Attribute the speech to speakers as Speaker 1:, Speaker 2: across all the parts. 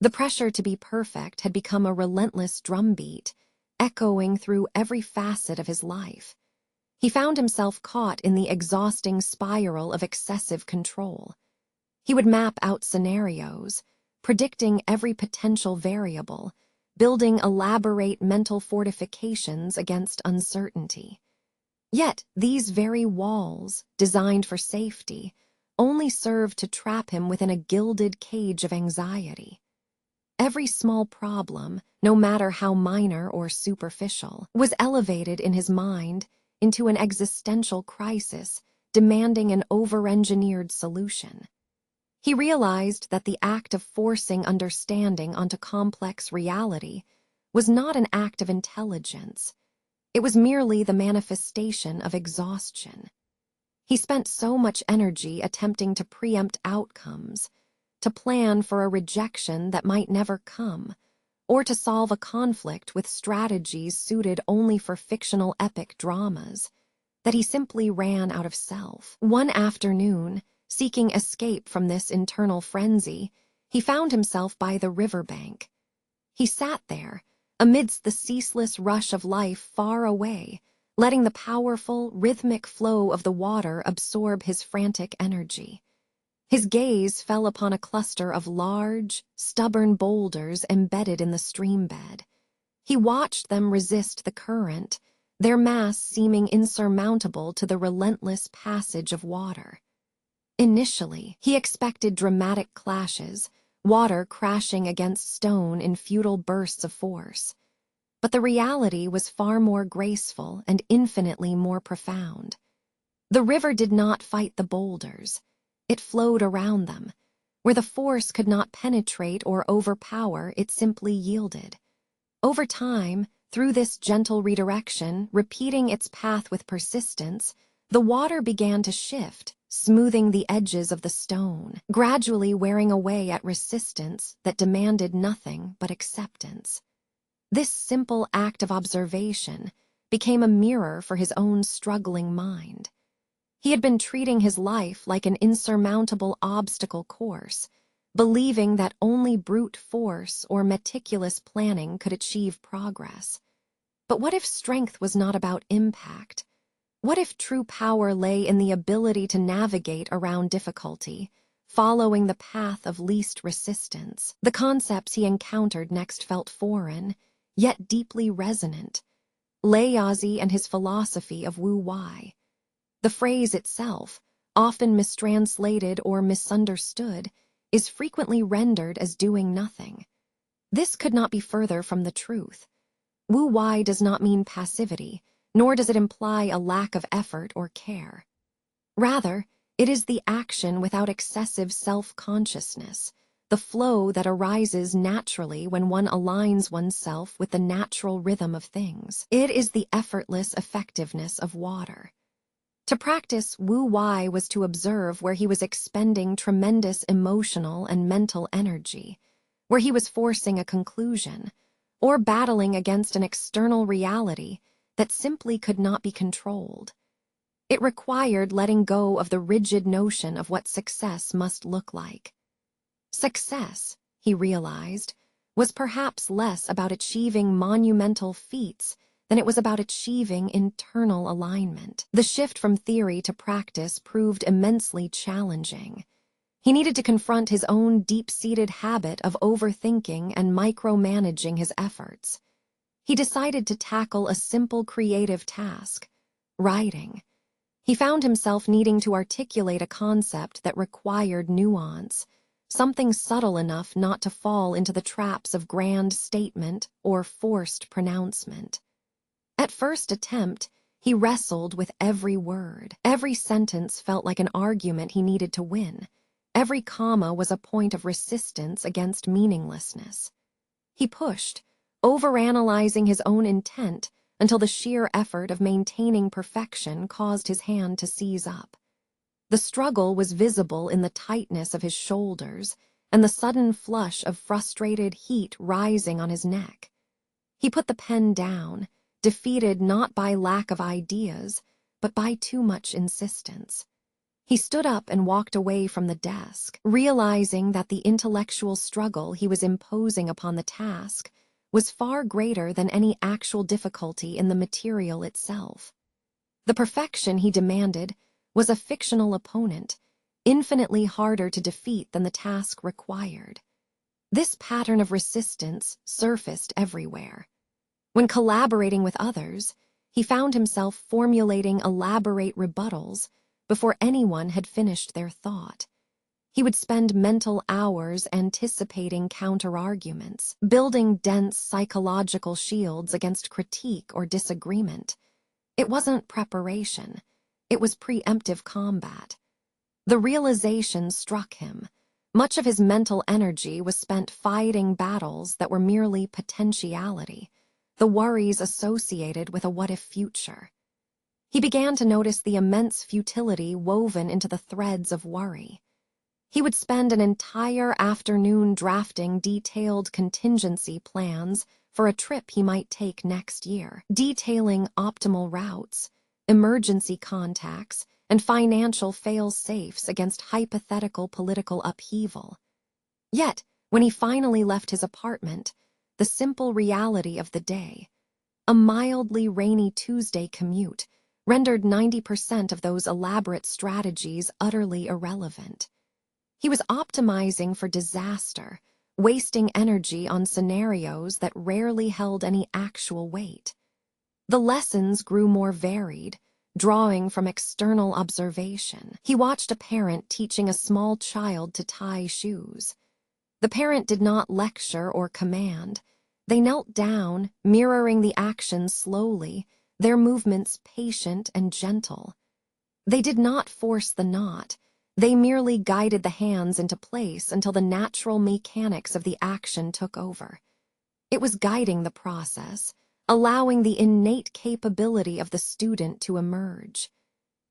Speaker 1: The pressure to be perfect had become a relentless drumbeat, echoing through every facet of his life. He found himself caught in the exhausting spiral of excessive control. He would map out scenarios, predicting every potential variable, building elaborate mental fortifications against uncertainty. Yet these very walls, designed for safety, only served to trap him within a gilded cage of anxiety. Every small problem, no matter how minor or superficial, was elevated in his mind into an existential crisis demanding an over-engineered solution. He realized that the act of forcing understanding onto complex reality was not an act of intelligence. It was merely the manifestation of exhaustion. He spent so much energy attempting to preempt outcomes, to plan for a rejection that might never come, or to solve a conflict with strategies suited only for fictional epic dramas, that he simply ran out of self. One afternoon, seeking escape from this internal frenzy, he found himself by the riverbank. He sat there, amidst the ceaseless rush of life far away, letting the powerful, rhythmic flow of the water absorb his frantic energy. His gaze fell upon a cluster of large, stubborn boulders embedded in the streambed. He watched them resist the current, their mass seeming insurmountable to the relentless passage of water. Initially, he expected dramatic clashes, water crashing against stone in futile bursts of force. But the reality was far more graceful and infinitely more profound. The river did not fight the boulders. It flowed around them. Where the force could not penetrate or overpower, it simply yielded. Over time, through this gentle redirection, repeating its path with persistence, the water began to shift, smoothing the edges of the stone, gradually wearing away at resistance that demanded nothing but acceptance. This simple act of observation became a mirror for his own struggling mind. He had been treating his life like an insurmountable obstacle course, believing that only brute force or meticulous planning could achieve progress. But what if strength was not about impact? What if true power lay in the ability to navigate around difficulty, following the path of least resistance? The concepts he encountered next felt foreign, yet deeply resonant. Laozi and his philosophy of Wu Wei. The phrase itself, often mistranslated or misunderstood, is frequently rendered as doing nothing. This could not be further from the truth. Wu Wei does not mean passivity, nor does it imply a lack of effort or care. Rather, it is the action without excessive self-consciousness, the flow that arises naturally when one aligns oneself with the natural rhythm of things. It is the effortless effectiveness of water. To practice Wu Wei was to observe where he was expending tremendous emotional and mental energy, where he was forcing a conclusion, or battling against an external reality that simply could not be controlled. It required letting go of the rigid notion of what success must look like. Success, he realized, was perhaps less about achieving monumental feats than it was about achieving internal alignment. The shift from theory to practice proved immensely challenging. He needed to confront his own deep-seated habit of overthinking and micromanaging his efforts. He decided to tackle a simple creative task, writing. He found himself needing to articulate a concept that required nuance, something subtle enough not to fall into the traps of grand statement or forced pronouncement. At first attempt, he wrestled with every word. Every sentence felt like an argument he needed to win. Every comma was a point of resistance against meaninglessness. He pushed, overanalyzing his own intent until the sheer effort of maintaining perfection caused his hand to seize up. The struggle was visible in the tightness of his shoulders and the sudden flush of frustrated heat rising on his neck. He put the pen down, defeated not by lack of ideas, but by too much insistence. He stood up and walked away from the desk, realizing that the intellectual struggle he was imposing upon the task was far greater than any actual difficulty in the material itself. The perfection he demanded was a fictional opponent, infinitely harder to defeat than the task required. This pattern of resistance surfaced everywhere. When collaborating with others, he found himself formulating elaborate rebuttals before anyone had finished their thought. He would spend mental hours anticipating counterarguments, building dense psychological shields against critique or disagreement. It wasn't preparation, it was preemptive combat. The realization struck him. Much of his mental energy was spent fighting battles that were merely potentiality, the worries associated with a what-if future. He began to notice the immense futility woven into the threads of worry. He would spend an entire afternoon drafting detailed contingency plans for a trip he might take next year, detailing optimal routes, emergency contacts, and financial fail-safes against hypothetical political upheaval. Yet, when he finally left his apartment, the simple reality of the day, a mildly rainy Tuesday commute, rendered 90% of those elaborate strategies utterly irrelevant. He was optimizing for disaster, wasting energy on scenarios that rarely held any actual weight. The lessons grew more varied, drawing from external observation. He watched a parent teaching a small child to tie shoes. The parent did not lecture or command. They knelt down, mirroring the action slowly, their movements patient and gentle. They did not force the knot. They merely guided the hands into place until the natural mechanics of the action took over. It was guiding the process, allowing the innate capability of the student to emerge.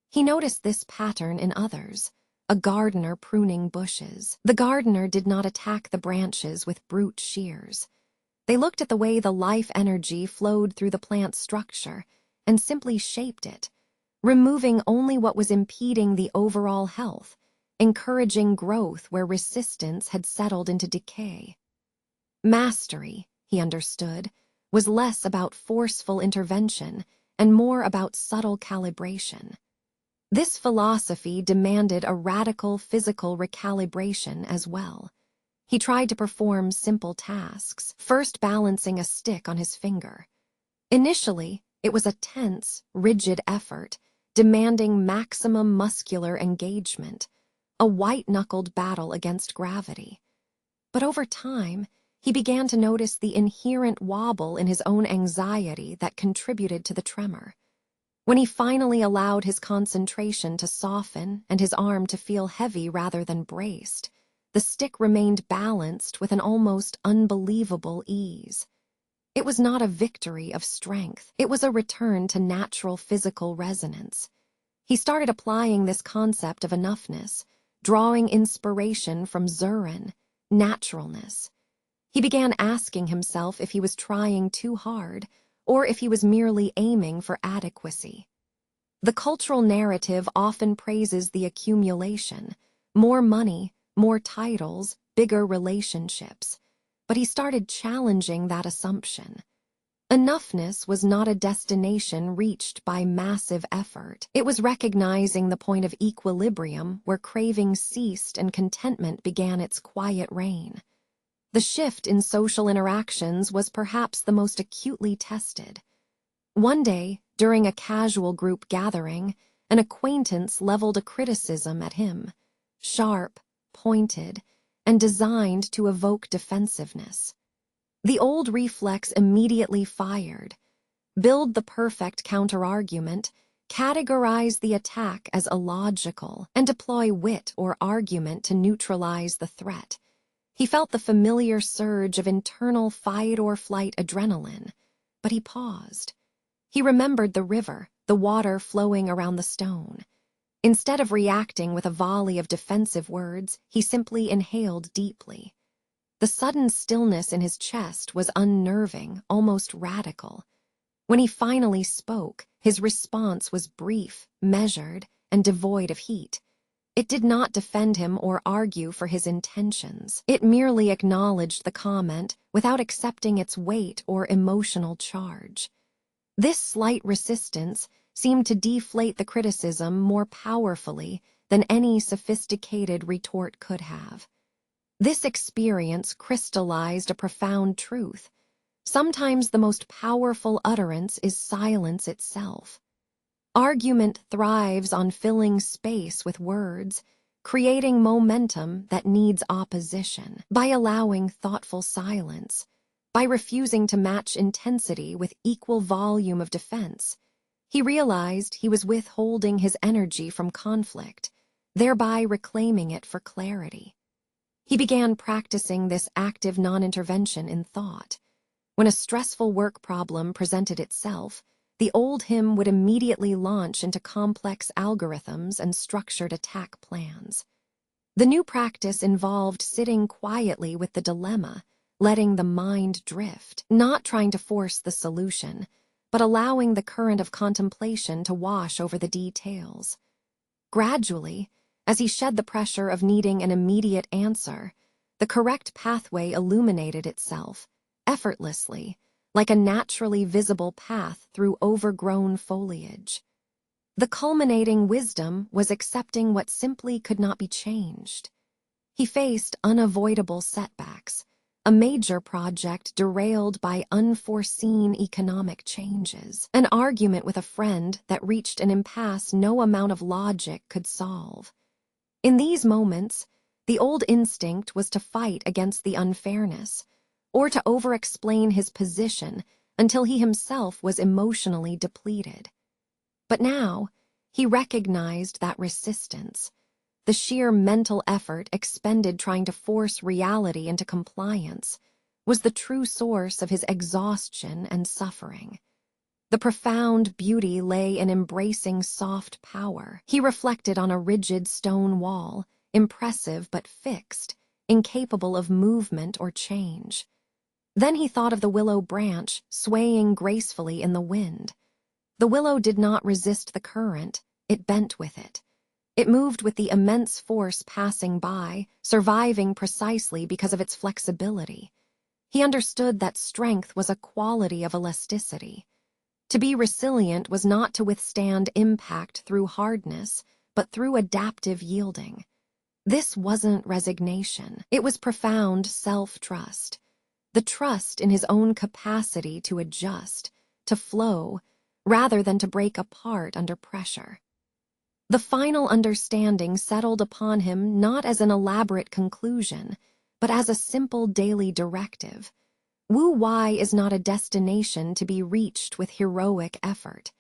Speaker 1: He noticed this pattern in others, a gardener pruning bushes. The gardener did not attack the branches with brute shears. They looked at the way the life energy flowed through the plant's structure and simply shaped it, removing only what was impeding the overall health, encouraging growth where resistance had settled into decay. Mastery, he understood, was less about forceful intervention and more about subtle calibration. This philosophy demanded a radical physical recalibration as well. He tried to perform simple tasks, first balancing a stick on his finger. Initially, it was a tense, rigid effort, demanding maximum muscular engagement, a white-knuckled battle against gravity. But over time, he began to notice the inherent wobble in his own anxiety that contributed to the tremor. When he finally allowed his concentration to soften and his arm to feel heavy rather than braced, the stick remained balanced with an almost unbelievable ease. It was not a victory of strength. It was a return to natural physical resonance. He started applying this concept of enoughness, drawing inspiration from Zurin, naturalness. He began asking himself if he was trying too hard, or if he was merely aiming for adequacy. The cultural narrative often praises the accumulation, more money, more titles, bigger relationships, but he started challenging that assumption. Enoughness was not a destination reached by massive effort. It was recognizing the point of equilibrium where craving ceased and contentment began its quiet reign. The shift in social interactions was perhaps the most acutely tested. One day, during a casual group gathering, an acquaintance leveled a criticism at him, sharp, pointed, and designed to evoke defensiveness. The old reflex immediately fired. Build the perfect counterargument, categorize the attack as illogical, and deploy wit or argument to neutralize the threat. He felt the familiar surge of internal fight-or-flight adrenaline, but he paused. He remembered the river, the water flowing around the stone. Instead of reacting with a volley of defensive words, he simply inhaled deeply. The sudden stillness in his chest was unnerving, almost radical. When he finally spoke, his response was brief, measured, and devoid of heat. It did not defend him or argue for his intentions. It merely acknowledged the comment without accepting its weight or emotional charge. This slight resistance seemed to deflate the criticism more powerfully than any sophisticated retort could have. This experience crystallized a profound truth. Sometimes the most powerful utterance is silence itself. Argument thrives on filling space with words, creating momentum that needs opposition. By allowing thoughtful silence, by refusing to match intensity with equal volume of defense, he realized he was withholding his energy from conflict, thereby reclaiming it for clarity. He began practicing this active non-intervention in thought. When a stressful work problem presented itself, the old him would immediately launch into complex algorithms and structured attack plans. The new practice involved sitting quietly with the dilemma, letting the mind drift, not trying to force the solution, but allowing the current of contemplation to wash over the details. Gradually, as he shed the pressure of needing an immediate answer, the correct pathway illuminated itself, effortlessly, like a naturally visible path through overgrown foliage. The culminating wisdom was accepting what simply could not be changed. He faced unavoidable setbacks, a major project derailed by unforeseen economic changes, an argument with a friend that reached an impasse no amount of logic could solve. In these moments, the old instinct was to fight against the unfairness, or to over-explain his position until he himself was emotionally depleted. But now, he recognized that resistance, the sheer mental effort expended trying to force reality into compliance, was the true source of his exhaustion and suffering. The profound beauty lay in embracing soft power. He reflected on a rigid stone wall, impressive but fixed, incapable of movement or change. Then he thought of the willow branch swaying gracefully in the wind. The willow did not resist the current, it bent with it. It moved with the immense force passing by, surviving precisely because of its flexibility. He understood that strength was a quality of elasticity. To be resilient was not to withstand impact through hardness, but through adaptive yielding. This wasn't resignation. It was profound self-trust. The trust in his own capacity to adjust, to flow, rather than to break apart under pressure. The final understanding settled upon him not as an elaborate conclusion, but as a simple daily directive. Wu Wei is not a destination to be reached with heroic effort.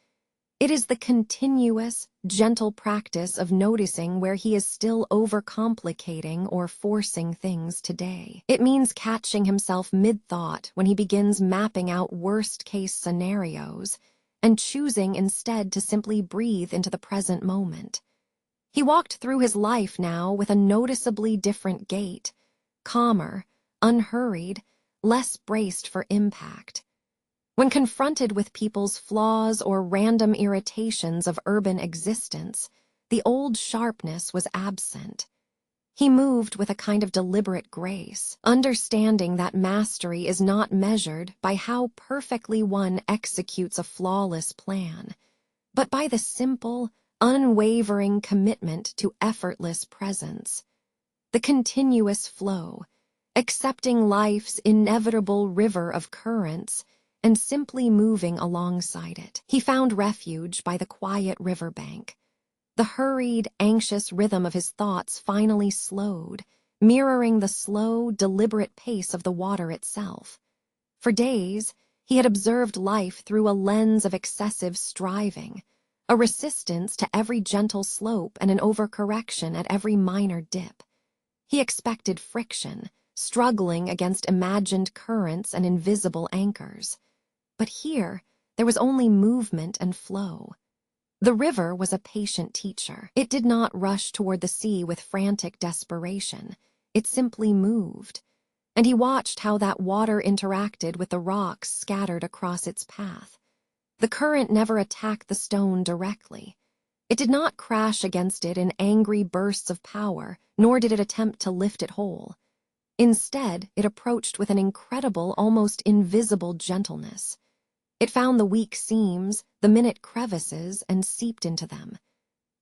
Speaker 1: It is the continuous, gentle practice of noticing where he is still overcomplicating or forcing things today. It means catching himself mid-thought when he begins mapping out worst-case scenarios and choosing instead to simply breathe into the present moment. He walked through his life now with a noticeably different gait, calmer, unhurried, less braced for impact. When confronted with people's flaws or random irritations of urban existence, the old sharpness was absent. He moved with a kind of deliberate grace, understanding that mastery is not measured by how perfectly one executes a flawless plan, but by the simple, unwavering commitment to effortless presence. The continuous flow, accepting life's inevitable river of currents, and simply moving alongside it. He found refuge by the quiet riverbank. The hurried, anxious rhythm of his thoughts finally slowed, mirroring the slow, deliberate pace of the water itself. For days, he had observed life through a lens of excessive striving, a resistance to every gentle slope and an overcorrection at every minor dip. He expected friction, struggling against imagined currents and invisible anchors. But here, there was only movement and flow. The river was a patient teacher. It did not rush toward the sea with frantic desperation. It simply moved, and he watched how that water interacted with the rocks scattered across its path. The current never attacked the stone directly. It did not crash against it in angry bursts of power, nor did it attempt to lift it whole. Instead, it approached with an incredible, almost invisible gentleness. It found the weak seams, the minute crevices, and seeped into them.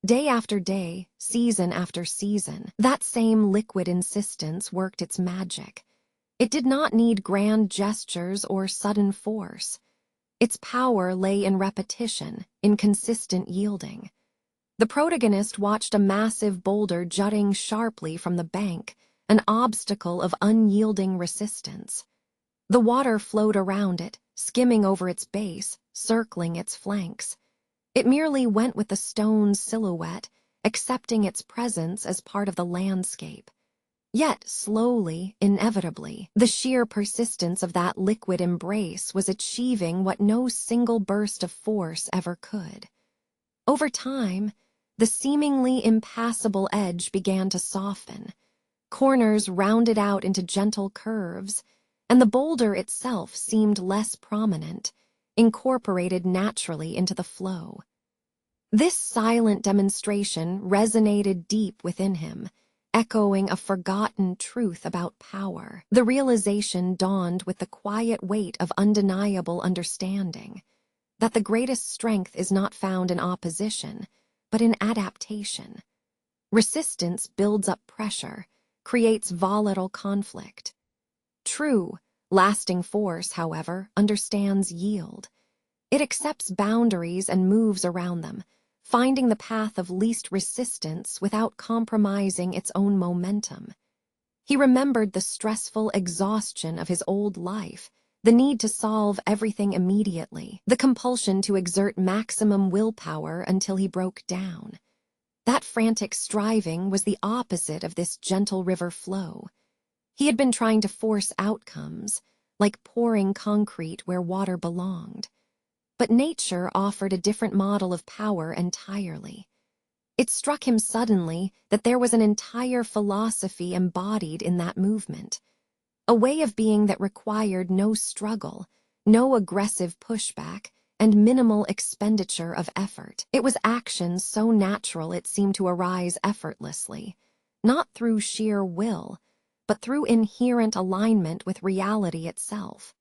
Speaker 1: Day after day, season after season, that same liquid insistence worked its magic. It did not need grand gestures or sudden force. Its power lay in repetition, in consistent yielding. The protagonist watched a massive boulder jutting sharply from the bank, an obstacle of unyielding resistance. The water flowed around it, skimming over its base, circling its flanks. It merely went with the stone's silhouette, accepting its presence as part of the landscape. Yet, slowly, inevitably, the sheer persistence of that liquid embrace was achieving what no single burst of force ever could. Over time, the seemingly impassable edge began to soften. Corners rounded out into gentle curves, and the boulder itself seemed less prominent, incorporated naturally into the flow. This silent demonstration resonated deep within him, echoing a forgotten truth about power. The realization dawned with the quiet weight of undeniable understanding, that the greatest strength is not found in opposition, but in adaptation. Resistance builds up pressure, creates volatile conflict. True, lasting force, however, understands yield. It accepts boundaries and moves around them, finding the path of least resistance without compromising its own momentum. He remembered the stressful exhaustion of his old life, the need to solve everything immediately, the compulsion to exert maximum willpower until he broke down. That frantic striving was the opposite of this gentle river flow. He had been trying to force outcomes, like pouring concrete where water belonged. But nature offered a different model of power entirely. It struck him suddenly that there was an entire philosophy embodied in that movement, a way of being that required no struggle, no aggressive pushback, and minimal expenditure of effort. It was action so natural it seemed to arise effortlessly, not through sheer will, but through inherent alignment with reality itself.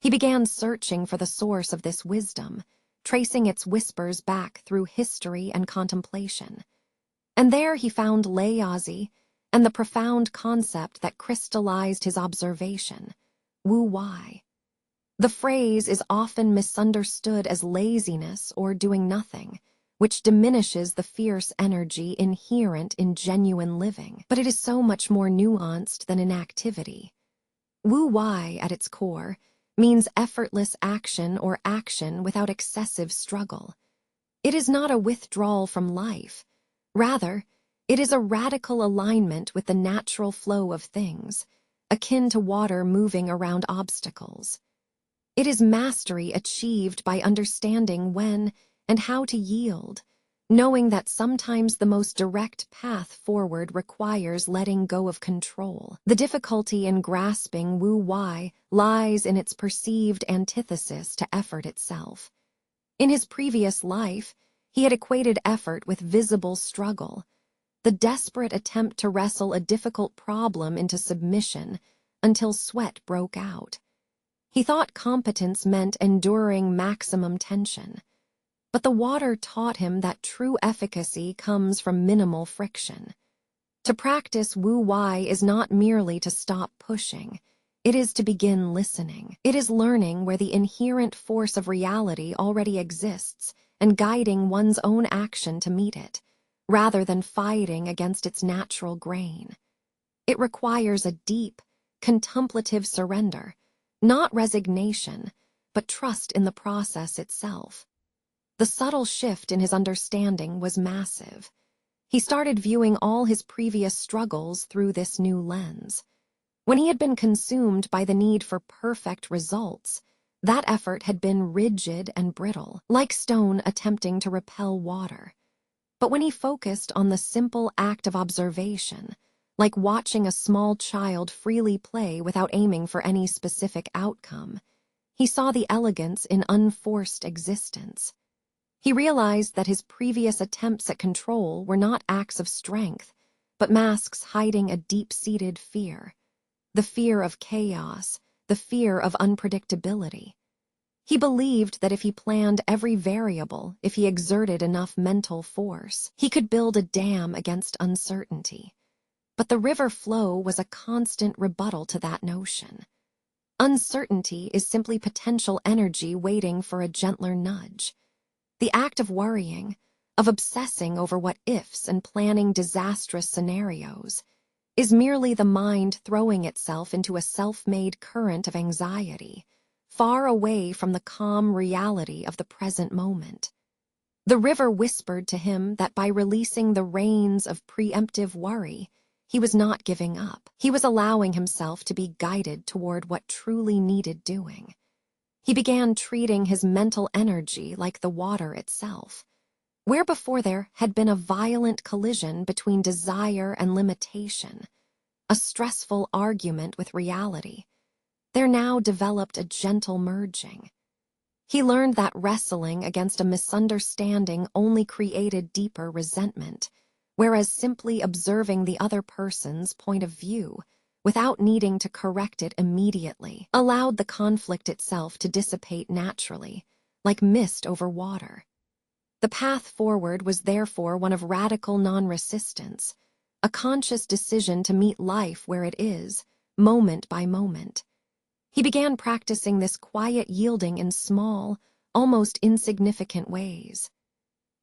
Speaker 1: He began searching for the source of this wisdom, tracing its whispers back through history and contemplation. And there he found Laozi and the profound concept that crystallized his observation, Wu Wei. The phrase is often misunderstood as laziness or doing nothing, which diminishes the fierce energy inherent in genuine living. But it is so much more nuanced than inactivity. Wu Wei, at its core, means effortless action or action without excessive struggle. It is not a withdrawal from life. Rather, it is a radical alignment with the natural flow of things, akin to water moving around obstacles. It is mastery achieved by understanding when and how to yield, knowing that sometimes the most direct path forward requires letting go of control. The difficulty in grasping Wu Wei lies in its perceived antithesis to effort itself. In his previous life, he had equated effort with visible struggle, the desperate attempt to wrestle a difficult problem into submission until sweat broke out. He thought competence meant enduring maximum tension. But the water taught him that true efficacy comes from minimal friction. To practice Wu Wei is not merely to stop pushing. It is to begin listening. It is learning where the inherent force of reality already exists and guiding one's own action to meet it, rather than fighting against its natural grain. It requires a deep, contemplative surrender, not resignation, but trust in the process itself. The subtle shift in his understanding was massive. He started viewing all his previous struggles through this new lens. When he had been consumed by the need for perfect results, that effort had been rigid and brittle, like stone attempting to repel water. But when he focused on the simple act of observation, like watching a small child freely play without aiming for any specific outcome, he saw the elegance in unforced existence. He realized that his previous attempts at control were not acts of strength, but masks hiding a deep-seated fear. The fear of chaos, the fear of unpredictability. He believed that if he planned every variable, if he exerted enough mental force, he could build a dam against uncertainty. But the river flow was a constant rebuttal to that notion. Uncertainty is simply potential energy waiting for a gentler nudge. The act of worrying, of obsessing over what ifs and planning disastrous scenarios, is merely the mind throwing itself into a self-made current of anxiety, far away from the calm reality of the present moment. The river whispered to him that by releasing the reins of preemptive worry, he was not giving up. He was allowing himself to be guided toward what truly needed doing. He began treating his mental energy like the water itself. Where before there had been a violent collision between desire and limitation, a stressful argument with reality, there now developed a gentle merging. He learned that wrestling against a misunderstanding only created deeper resentment, whereas simply observing the other person's point of view, without needing to correct it immediately, allowed the conflict itself to dissipate naturally, like mist over water. The path forward was therefore one of radical non-resistance, a conscious decision to meet life where it is, moment by moment. He began practicing this quiet yielding in small, almost insignificant ways.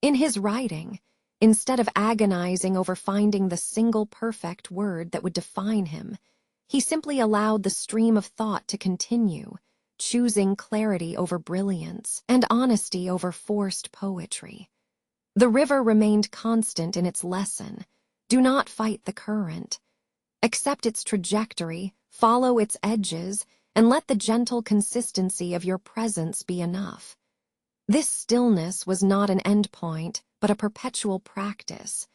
Speaker 1: In his writing, instead of agonizing over finding the single perfect word that would define him, he simply allowed the stream of thought to continue, choosing clarity over brilliance and honesty over forced poetry. The river remained constant in its lesson. Do not fight the current. Accept its trajectory, follow its edges, and let the gentle consistency of your presence be enough. This stillness was not an endpoint, but a perpetual practice,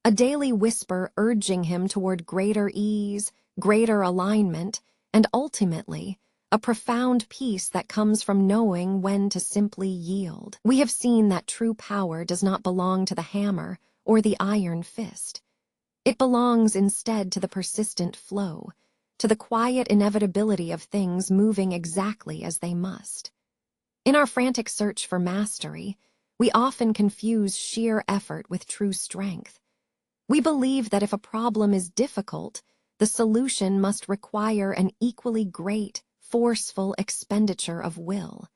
Speaker 1: a daily whisper urging him toward greater ease, greater alignment, and ultimately, a profound peace that comes from knowing when to simply yield. We have seen that true power does not belong to the hammer or the iron fist. It belongs instead to the persistent flow, to the quiet inevitability of things moving exactly as they must. In our frantic search for mastery, we often confuse sheer effort with true strength. We believe that if a problem is difficult, the solution must require an equally great, forceful expenditure of will.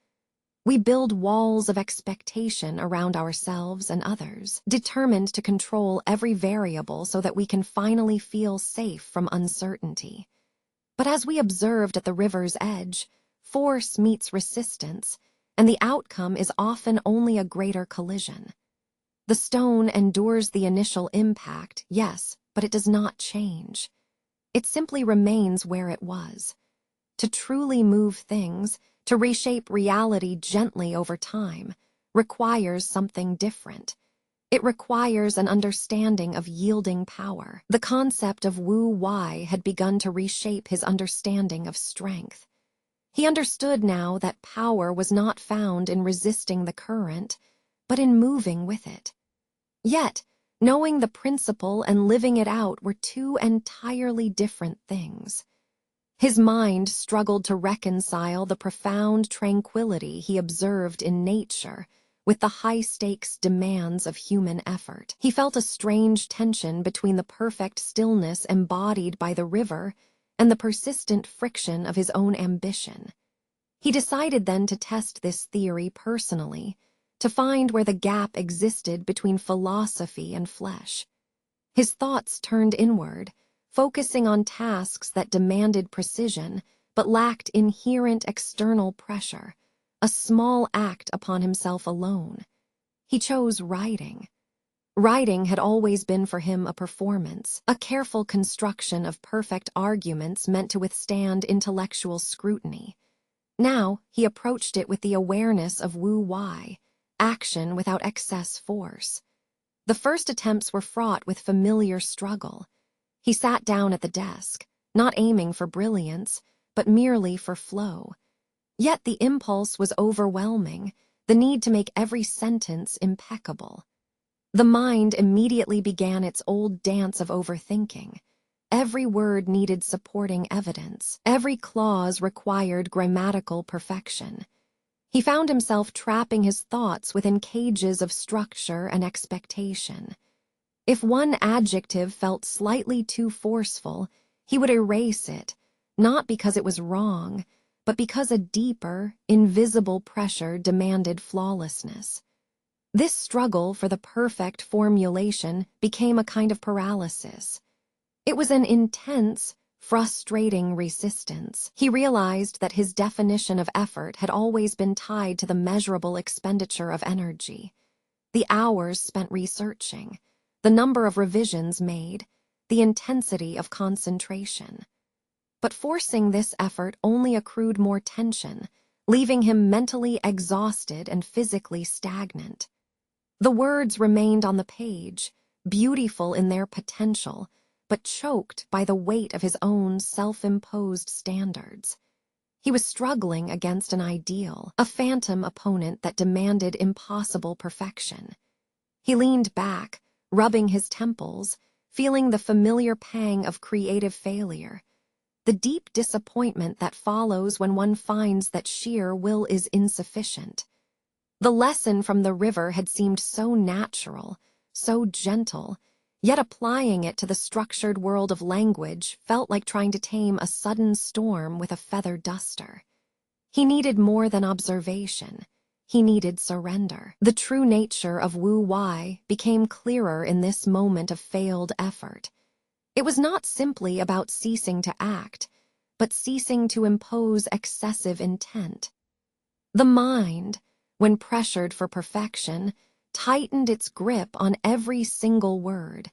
Speaker 1: We build walls of expectation around ourselves and others, determined to control every variable so that we can finally feel safe from uncertainty. But as we observed at the river's edge, force meets resistance, and the outcome is often only a greater collision. The stone endures the initial impact, yes, but it does not change. It simply remains where it was. To truly move things, to reshape reality gently over time, requires something different. It requires an understanding of yielding power. The concept of Wu Wei had begun to reshape his understanding of strength. He understood now that power was not found in resisting the current, but in moving with it. Yet, knowing the principle and living it out were two entirely different things. His mind struggled to reconcile the profound tranquility he observed in nature with the high-stakes demands of human effort. He felt a strange tension between the perfect stillness embodied by the river and the persistent friction of his own ambition. He decided then to test this theory personally, to find where the gap existed between philosophy and flesh. His thoughts turned inward, focusing on tasks that demanded precision but lacked inherent external pressure, a small act upon himself alone. He chose writing. Writing had always been for him a performance, a careful construction of perfect arguments meant to withstand intellectual scrutiny. Now he approached it with the awareness of Wu Wei, action without excess force. The first attempts were fraught with familiar struggle. He sat down at the desk, not aiming for brilliance, but merely for flow. Yet the impulse was overwhelming, the need to make every sentence impeccable. The mind immediately began its old dance of overthinking. Every word needed supporting evidence. Every clause required grammatical perfection. He found himself trapping his thoughts within cages of structure and expectation. If one adjective felt slightly too forceful, he would erase it, not because it was wrong, but because a deeper, invisible pressure demanded flawlessness. This struggle for the perfect formulation became a kind of paralysis. It was an intense, frustrating resistance. He realized that his definition of effort had always been tied to the measurable expenditure of energy. The hours spent researching, the number of revisions made, the intensity of concentration. But forcing this effort only accrued more tension, leaving him mentally exhausted and physically stagnant. The words remained on the page, beautiful in their potential, but choked by the weight of his own self-imposed standards. He was struggling against an ideal, a phantom opponent that demanded impossible perfection. He leaned back, rubbing his temples, feeling the familiar pang of creative failure, the deep disappointment that follows when one finds that sheer will is insufficient. The lesson from the river had seemed so natural, so gentle, yet applying it to the structured world of language felt like trying to tame a sudden storm with a feather duster. He needed more than observation. He needed surrender. The true nature of Wu Wei became clearer in this moment of failed effort. It was not simply about ceasing to act, but ceasing to impose excessive intent. The mind, when pressured for perfection, tightened its grip on every single word,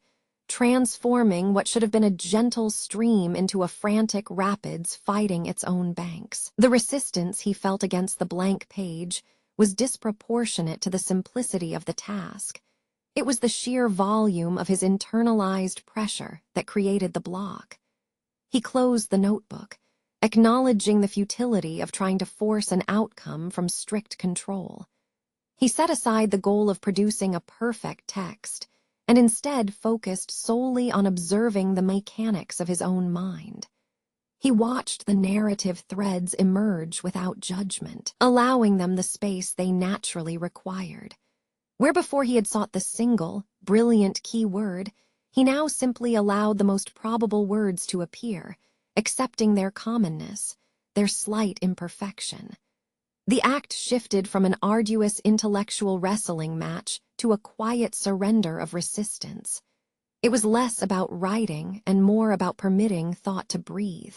Speaker 1: transforming what should have been a gentle stream into a frantic rapids fighting its own banks. The resistance he felt against the blank page was disproportionate to the simplicity of the task. It was the sheer volume of his internalized pressure that created the block. He closed the notebook, acknowledging the futility of trying to force an outcome from strict control. He set aside the goal of producing a perfect text, and instead focused solely on observing the mechanics of his own mind. He watched the narrative threads emerge without judgment, allowing them the space they naturally required. Where before he had sought the single, brilliant key word, he now simply allowed the most probable words to appear, accepting their commonness, their slight imperfection. The act shifted from an arduous intellectual wrestling match to a quiet surrender of resistance. It was less about writing and more about permitting thought to breathe.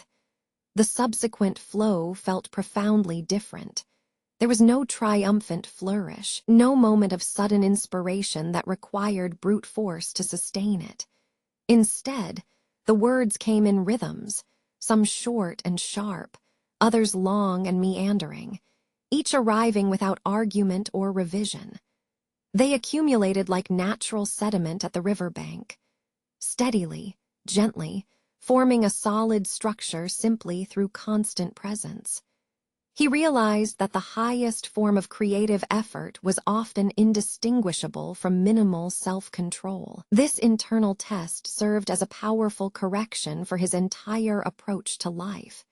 Speaker 1: The subsequent flow felt profoundly different. There was no triumphant flourish, no moment of sudden inspiration that required brute force to sustain it. Instead, the words came in rhythms, some short and sharp, others long and meandering, each arriving without argument or revision. They accumulated like natural sediment at the riverbank, steadily, gently, forming a solid structure simply through constant presence. He realized that the highest form of creative effort was often indistinguishable from minimal self-control. This internal test served as a powerful correction for his entire approach to life.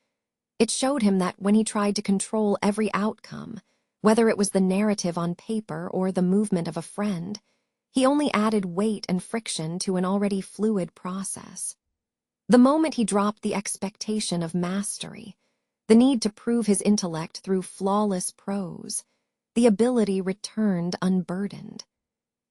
Speaker 1: It showed him that when he tried to control every outcome, whether it was the narrative on paper or the movement of a friend, he only added weight and friction to an already fluid process. The moment he dropped the expectation of mastery, the need to prove his intellect through flawless prose, the ability returned unburdened.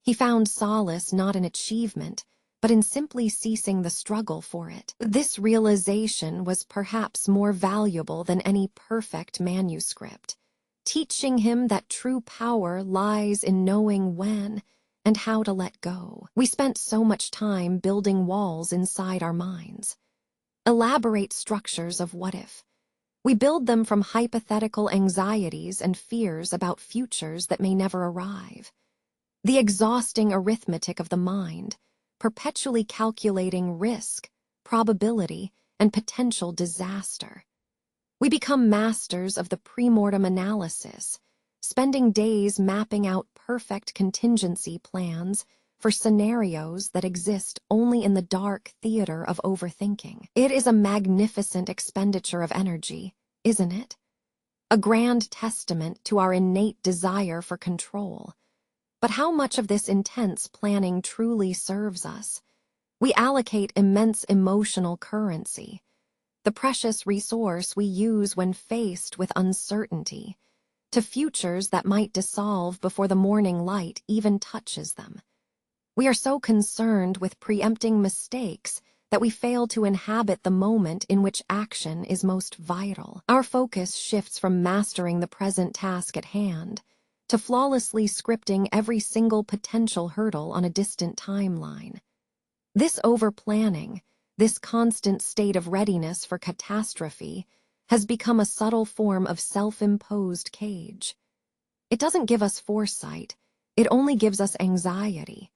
Speaker 1: He found solace not in achievement, but in simply ceasing the struggle for it. This realization was perhaps more valuable than any perfect manuscript, teaching him that true power lies in knowing when and how to let go. We spent so much time building walls inside our minds, elaborate structures of what if. We build them from hypothetical anxieties and fears about futures that may never arrive. The exhausting arithmetic of the mind, perpetually calculating risk, probability, and potential disaster. We become masters of the pre-mortem analysis, spending days mapping out perfect contingency plans for scenarios that exist only in the dark theater of overthinking. It is a magnificent expenditure of energy, isn't it? A grand testament to our innate desire for control. But how much of this intense planning truly serves us? We allocate immense emotional currency, the precious resource we use when faced with uncertainty, to futures that might dissolve before the morning light even touches them. We are so concerned with preempting mistakes that we fail to inhabit the moment in which action is most vital. Our focus shifts from mastering the present task at hand to flawlessly scripting every single potential hurdle on a distant timeline. This over-planning, this constant state of readiness for catastrophe, has become a subtle form of self-imposed cage. It doesn't give us foresight, it only gives us anxiety.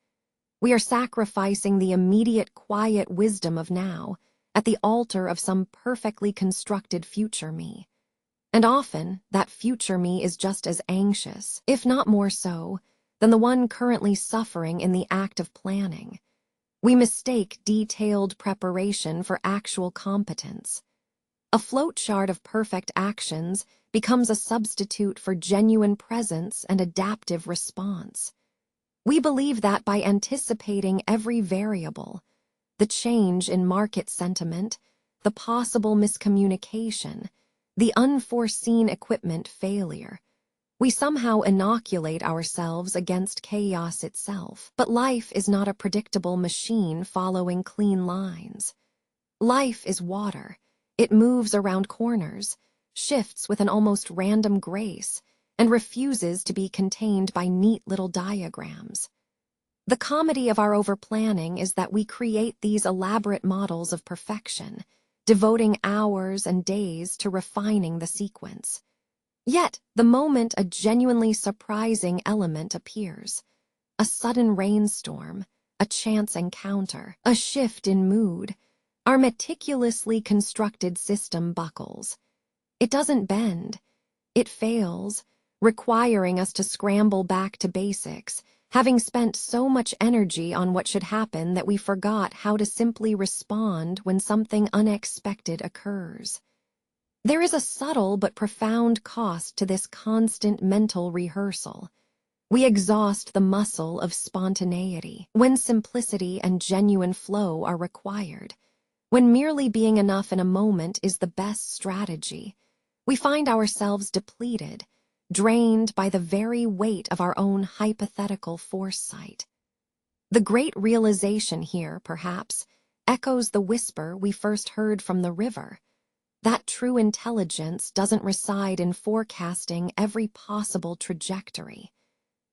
Speaker 1: We are sacrificing the immediate quiet wisdom of now at the altar of some perfectly constructed future me. And often, that future me is just as anxious, if not more so, than the one currently suffering in the act of planning. We mistake detailed preparation for actual competence. A flowchart of perfect actions becomes a substitute for genuine presence and adaptive response. We believe that by anticipating every variable, the change in market sentiment, the possible miscommunication, the unforeseen equipment failure, we somehow inoculate ourselves against chaos itself. But life is not a predictable machine following clean lines. Life is water. It moves around corners, shifts with an almost random grace, and refuses to be contained by neat little diagrams. The comedy of our overplanning is that we create these elaborate models of perfection, devoting hours and days to refining the sequence. Yet, the moment a genuinely surprising element appears, a sudden rainstorm, a chance encounter, a shift in mood, our meticulously constructed system buckles. It doesn't bend. It fails, requiring us to scramble back to basics, having spent so much energy on what should happen that we forgot how to simply respond when something unexpected occurs. There is a subtle but profound cost to this constant mental rehearsal. We exhaust the muscle of spontaneity when simplicity and genuine flow are required. When merely being enough in a moment is the best strategy, we find ourselves depleted, drained by the very weight of our own hypothetical foresight. The great realization here, perhaps, echoes the whisper we first heard from the river. That true intelligence doesn't reside in forecasting every possible trajectory.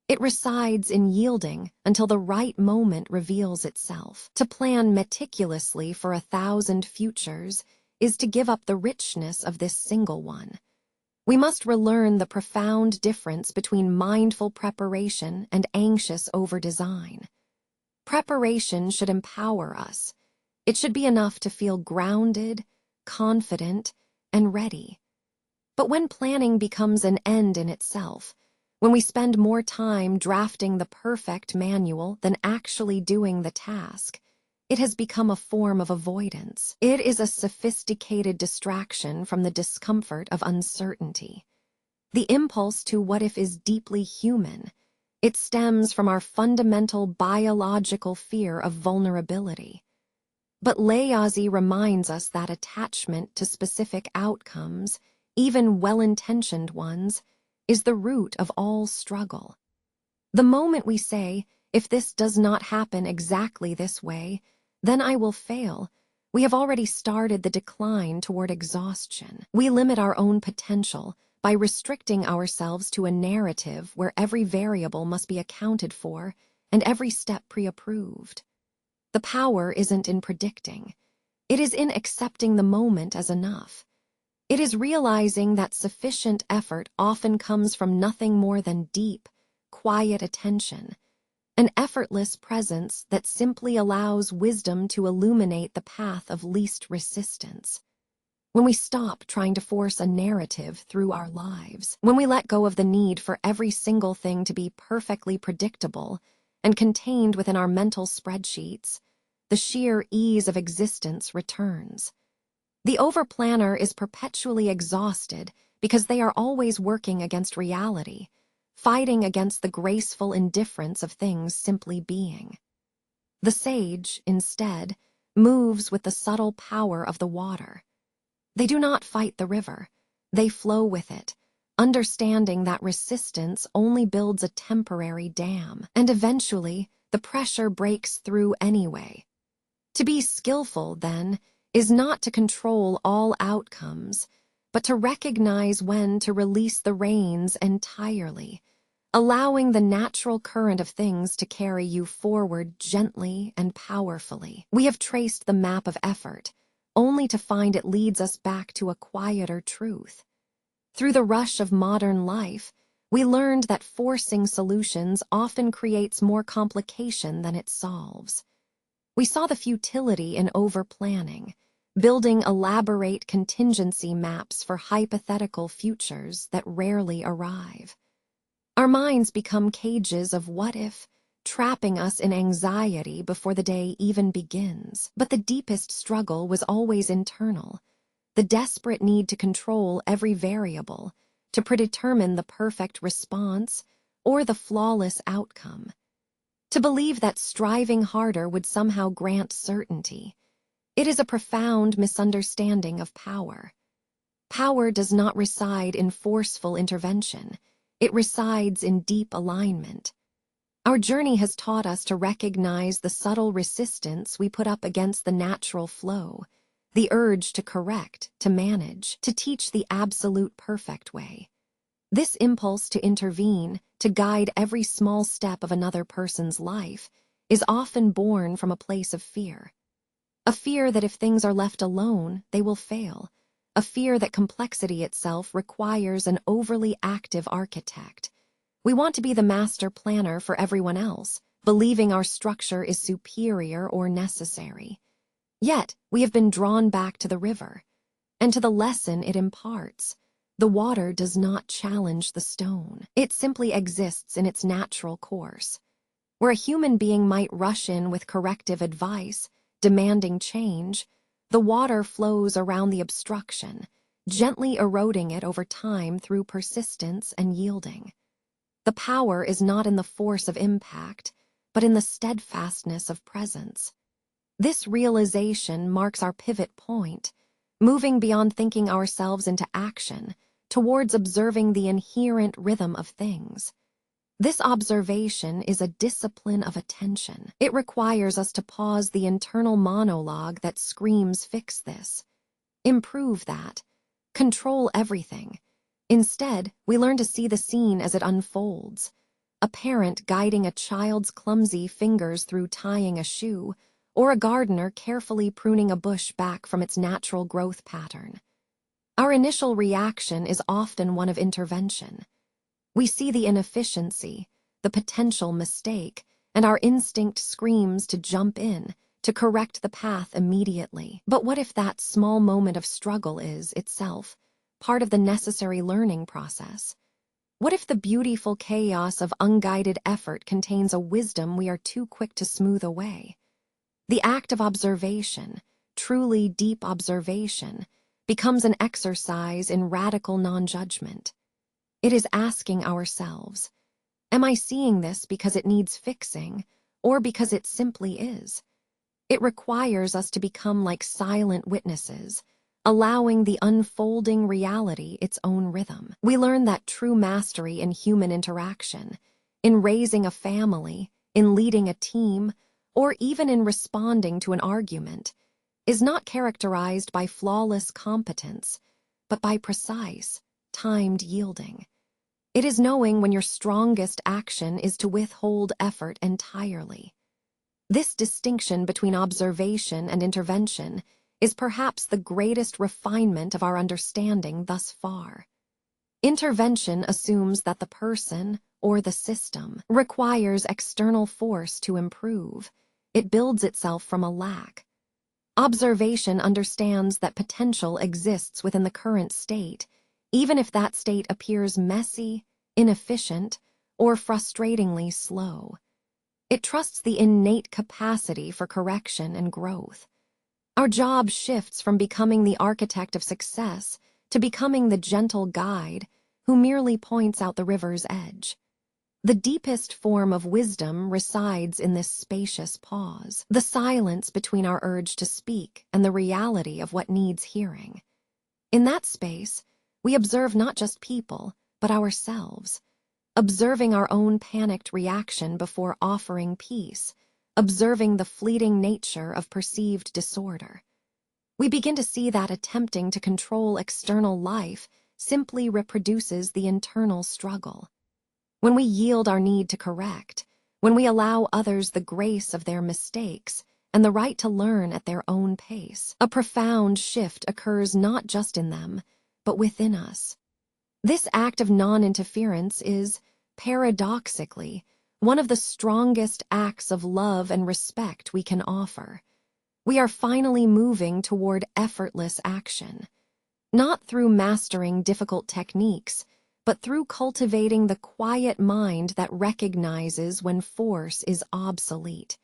Speaker 1: It resides in yielding until the right moment reveals itself. To plan meticulously for 1,000 futures is to give up the richness of this single one. We must relearn the profound difference between mindful preparation and anxious over-design. Preparation should empower us. It should be enough to feel grounded, confident, and ready. But when planning becomes an end in itself, when we spend more time drafting the perfect manual than actually doing the task, it has become a form of avoidance. It is a sophisticated distraction from the discomfort of uncertainty. The impulse to what if is deeply human. It stems from our fundamental biological fear of vulnerability. But Laozi reminds us that attachment to specific outcomes, even well-intentioned ones, is the root of all struggle. The moment we say, if this does not happen exactly this way, then I will fail, we have already started the decline toward exhaustion. We limit our own potential by restricting ourselves to a narrative where every variable must be accounted for and every step pre-approved. The power isn't in predicting. It is in accepting the moment as enough. It is realizing that sufficient effort often comes from nothing more than deep, quiet attention, an effortless presence that simply allows wisdom to illuminate the path of least resistance. When we stop trying to force a narrative through our lives, when we let go of the need for every single thing to be perfectly predictable and contained within our mental spreadsheets, the sheer ease of existence returns. The overplanner is perpetually exhausted because they are always working against reality, fighting against the graceful indifference of things simply being. The sage, instead, moves with the subtle power of the water. They do not fight the river, they flow with it, understanding that resistance only builds a temporary dam, and eventually the pressure breaks through anyway. To be skillful, then, is not to control all outcomes, but to recognize when to release the reins entirely, allowing the natural current of things to carry you forward gently and powerfully. We have traced the map of effort, only to find it leads us back to a quieter truth. Through the rush of modern life, we learned that forcing solutions often creates more complication than it solves. We saw the futility in over-planning, building elaborate contingency maps for hypothetical futures that rarely arrive. Our minds become cages of what if, trapping us in anxiety before the day even begins. But the deepest struggle was always internal, the desperate need to control every variable, to predetermine the perfect response or the flawless outcome. To believe that striving harder would somehow grant certainty. It is a profound misunderstanding of power. Power does not reside in forceful intervention. It resides in deep alignment. Our journey has taught us to recognize the subtle resistance we put up against the natural flow, the urge to correct, to manage, to teach the absolute perfect way. This impulse to intervene, to guide every small step of another person's life, is often born from a place of fear. A fear that if things are left alone, they will fail. A fear that complexity itself requires an overly active architect. We want to be the master planner for everyone else, believing our structure is superior or necessary. Yet, we have been drawn back to the river, and to the lesson it imparts. The water does not challenge the stone. It simply exists in its natural course. Where a human being might rush in with corrective advice, demanding change, the water flows around the obstruction, gently eroding it over time through persistence and yielding. The power is not in the force of impact, but in the steadfastness of presence. This realization marks our pivot point, moving beyond thinking ourselves into action, towards observing the inherent rhythm of things. This observation is a discipline of attention. It requires us to pause the internal monologue that screams, "Fix this. Improve that. Control everything." Instead, we learn to see the scene as it unfolds. A parent guiding a child's clumsy fingers through tying a shoe, or a gardener carefully pruning a bush back from its natural growth pattern. Our initial reaction is often one of intervention. We see the inefficiency, the potential mistake, and our instinct screams to jump in, to correct the path immediately. But what if that small moment of struggle is, itself, part of the necessary learning process? What if the beautiful chaos of unguided effort contains a wisdom we are too quick to smooth away? The act of observation, truly deep observation, becomes an exercise in radical non-judgment. It is asking ourselves, am I seeing this because it needs fixing, or because it simply is? It requires us to become like silent witnesses, allowing the unfolding reality its own rhythm. We learn that true mastery in human interaction, in raising a family, in leading a team, or even in responding to an argument, is not characterized by flawless competence, but by precise, timed yielding. It is knowing when your strongest action is to withhold effort entirely. This distinction between observation and intervention is perhaps the greatest refinement of our understanding thus far. Intervention assumes that the person, or the system, requires external force to improve. It builds itself from a lack. Observation understands that potential exists within the current state, even if that state appears messy, inefficient, or frustratingly slow. It trusts the innate capacity for correction and growth. Our job shifts from becoming the architect of success to becoming the gentle guide who merely points out the river's edge. The deepest form of wisdom resides in this spacious pause, the silence between our urge to speak and the reality of what needs hearing. In that space, we observe not just people, but ourselves, observing our own panicked reaction before offering peace, observing the fleeting nature of perceived disorder. We begin to see that attempting to control external life simply reproduces the internal struggle. When we yield our need to correct, when we allow others the grace of their mistakes and the right to learn at their own pace, a profound shift occurs not just in them, but within us. This act of non-interference is, paradoxically, one of the strongest acts of love and respect we can offer. We are finally moving toward effortless action, not through mastering difficult techniques, but through cultivating the quiet mind that recognizes when force is obsolete.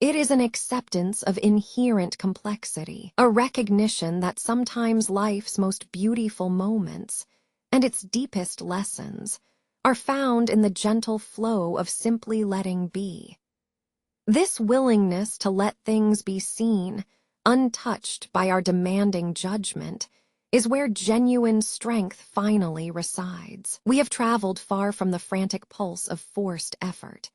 Speaker 1: It is an acceptance of inherent complexity, a recognition that sometimes life's most beautiful moments and its deepest lessons are found in the gentle flow of simply letting be. This willingness to let things be seen, untouched by our demanding judgment, is where genuine strength finally resides. We have traveled far from the frantic pulse of forced effort.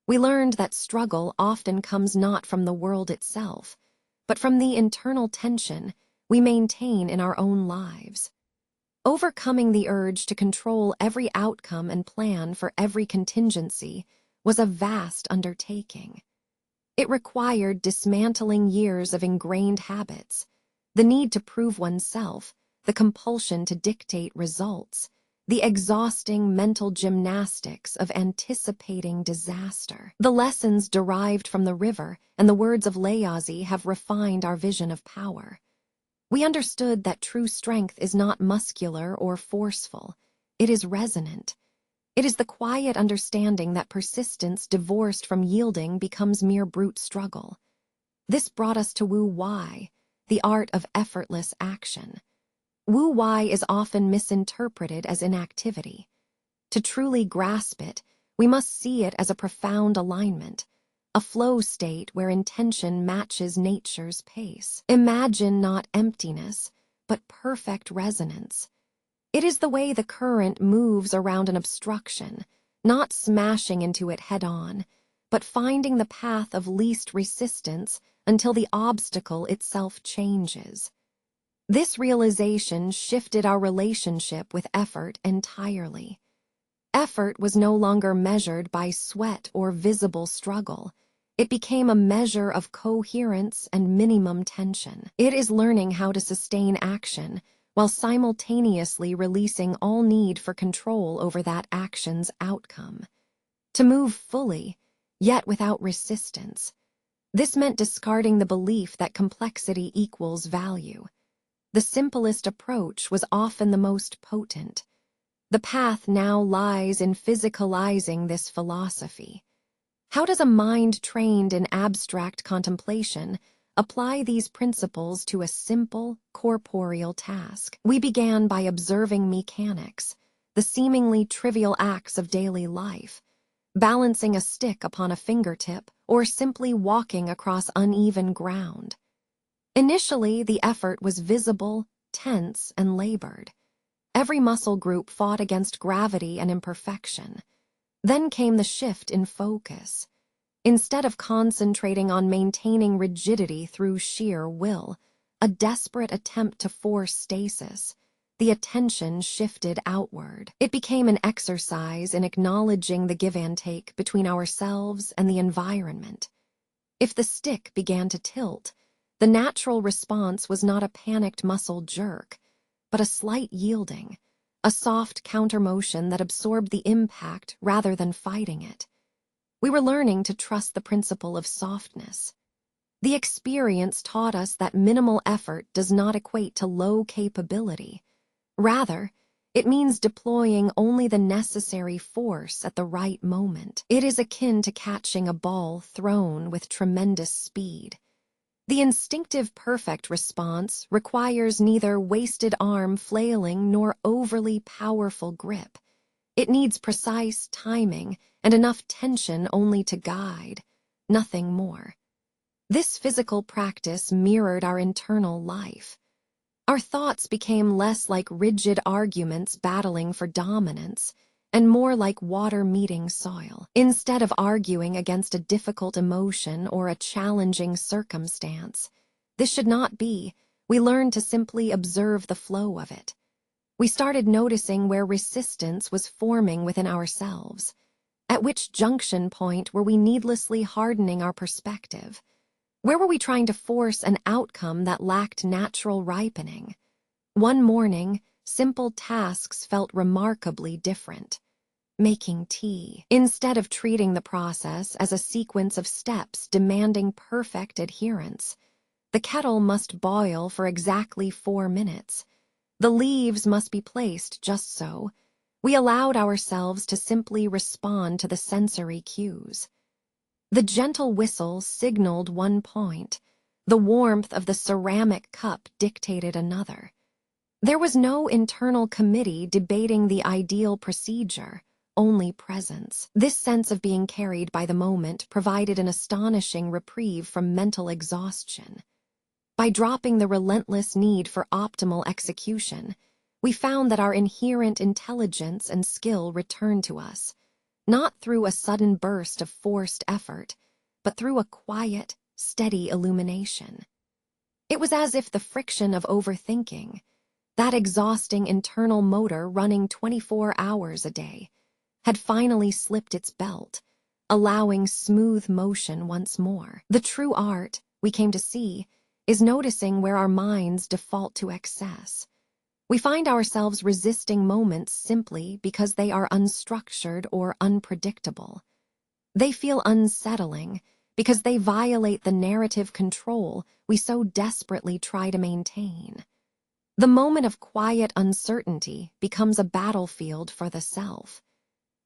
Speaker 1: We learned that struggle often comes not from the world itself, but from the internal tension we maintain in our own lives. Overcoming the urge to control every outcome and plan for every contingency was a vast undertaking. It required dismantling years of ingrained habits, the need to prove oneself, the compulsion to dictate results, the exhausting mental gymnastics of anticipating disaster. The lessons derived from the river and the words of Laozi have refined our vision of power. We understood that true strength is not muscular or forceful. It is resonant. It is the quiet understanding that persistence divorced from yielding becomes mere brute struggle. This brought us to Wu Wei, the art of effortless action. Wu Wei is often misinterpreted as inactivity. To truly grasp it, we must see it as a profound alignment, a flow state where intention matches nature's pace. Imagine not emptiness, but perfect resonance. It is the way the current moves around an obstruction, not smashing into it head-on, but finding the path of least resistance until the obstacle itself changes. This realization shifted our relationship with effort entirely. Effort was no longer measured by sweat or visible struggle. It became a measure of coherence and minimum tension. It is learning how to sustain action while simultaneously releasing all need for control over that action's outcome. To move fully, yet without resistance. This meant discarding the belief that complexity equals value. The simplest approach was often the most potent. The path now lies in physicalizing this philosophy. How does a mind trained in abstract contemplation apply these principles to a simple, corporeal task? We began by observing mechanics, the seemingly trivial acts of daily life, balancing a stick upon a fingertip or simply walking across uneven ground. Initially, the effort was visible, tense, and labored. Every muscle group fought against gravity and imperfection. Then came the shift in focus. Instead of concentrating on maintaining rigidity through sheer will, a desperate attempt to force stasis, the attention shifted outward. It became an exercise in acknowledging the give and take between ourselves and the environment. If the stick began to tilt, the natural response was not a panicked muscle jerk, but a slight yielding, a soft countermotion that absorbed the impact rather than fighting it. We were learning to trust the principle of softness. The experience taught us that minimal effort does not equate to low capability. Rather, it means deploying only the necessary force at the right moment. It is akin to catching a ball thrown with tremendous speed. The instinctive perfect response requires neither wasted arm flailing nor overly powerful grip. It needs precise timing and enough tension only to guide, nothing more. This physical practice mirrored our internal life. Our thoughts became less like rigid arguments battling for dominance and more like water meeting soil. Instead of arguing against a difficult emotion or a challenging circumstance, this should not be. We learned to simply observe the flow of it. We started noticing where resistance was forming within ourselves. At which junction point were we needlessly hardening our perspective? Where were we trying to force an outcome that lacked natural ripening? One morning, simple tasks felt remarkably different. Making tea. Instead of treating the process as a sequence of steps demanding perfect adherence, the kettle must boil for exactly 4 minutes. The leaves must be placed just so. We allowed ourselves to simply respond to the sensory cues. The gentle whistle signaled one point. The warmth of the ceramic cup dictated another. There was no internal committee debating the ideal procedure, only presence. This sense of being carried by the moment provided an astonishing reprieve from mental exhaustion. By dropping the relentless need for optimal execution, we found that our inherent intelligence and skill returned to us, not through a sudden burst of forced effort, but through a quiet, steady illumination. It was as if the friction of overthinking, that exhausting internal motor running 24 hours a day, had finally slipped its belt, allowing smooth motion once more. The true art, we came to see, is noticing where our minds default to excess. We find ourselves resisting moments simply because they are unstructured or unpredictable. They feel unsettling because they violate the narrative control we so desperately try to maintain. The moment of quiet uncertainty becomes a battlefield for the self.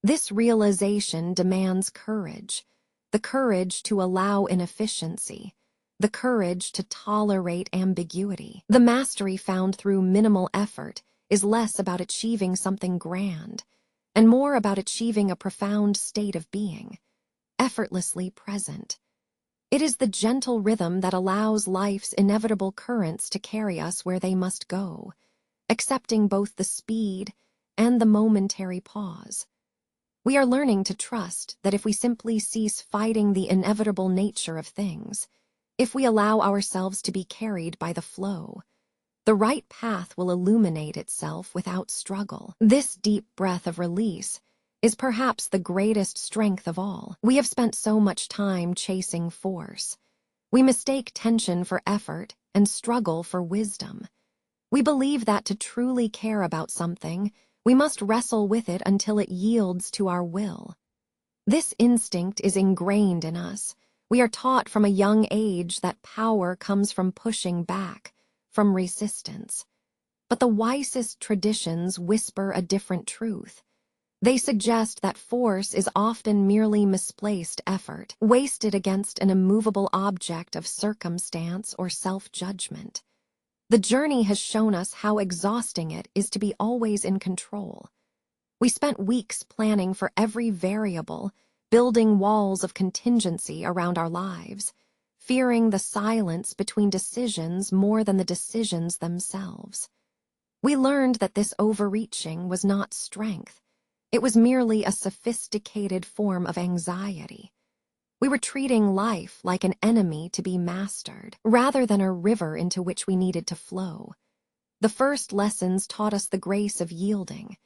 Speaker 1: This realization demands courage, the courage to allow inefficiency, the courage to tolerate ambiguity. The mastery found through minimal effort is less about achieving something grand and more about achieving a profound state of being, effortlessly present. It is the gentle rhythm that allows life's inevitable currents to carry us where they must go, accepting both the speed and the momentary pause. We are learning to trust that if we simply cease fighting the inevitable nature of things, if we allow ourselves to be carried by the flow, the right path will illuminate itself without struggle. This deep breath of release is perhaps the greatest strength of all. We have spent so much time chasing force. We mistake tension for effort and struggle for wisdom. We believe that to truly care about something, we must wrestle with it until it yields to our will. This instinct is ingrained in us. We are taught from a young age that power comes from pushing back, from resistance. But the wisest traditions whisper a different truth. They suggest that force is often merely misplaced effort, wasted against an immovable object of circumstance or self-judgment. The journey has shown us how exhausting it is to be always in control. We spent weeks planning for every variable, building walls of contingency around our lives, fearing the silence between decisions more than the decisions themselves. We learned that this overreaching was not strength. It was merely a sophisticated form of anxiety. We were treating life like an enemy to be mastered, rather than a river into which we needed to flow. The first lessons taught us the grace of yielding.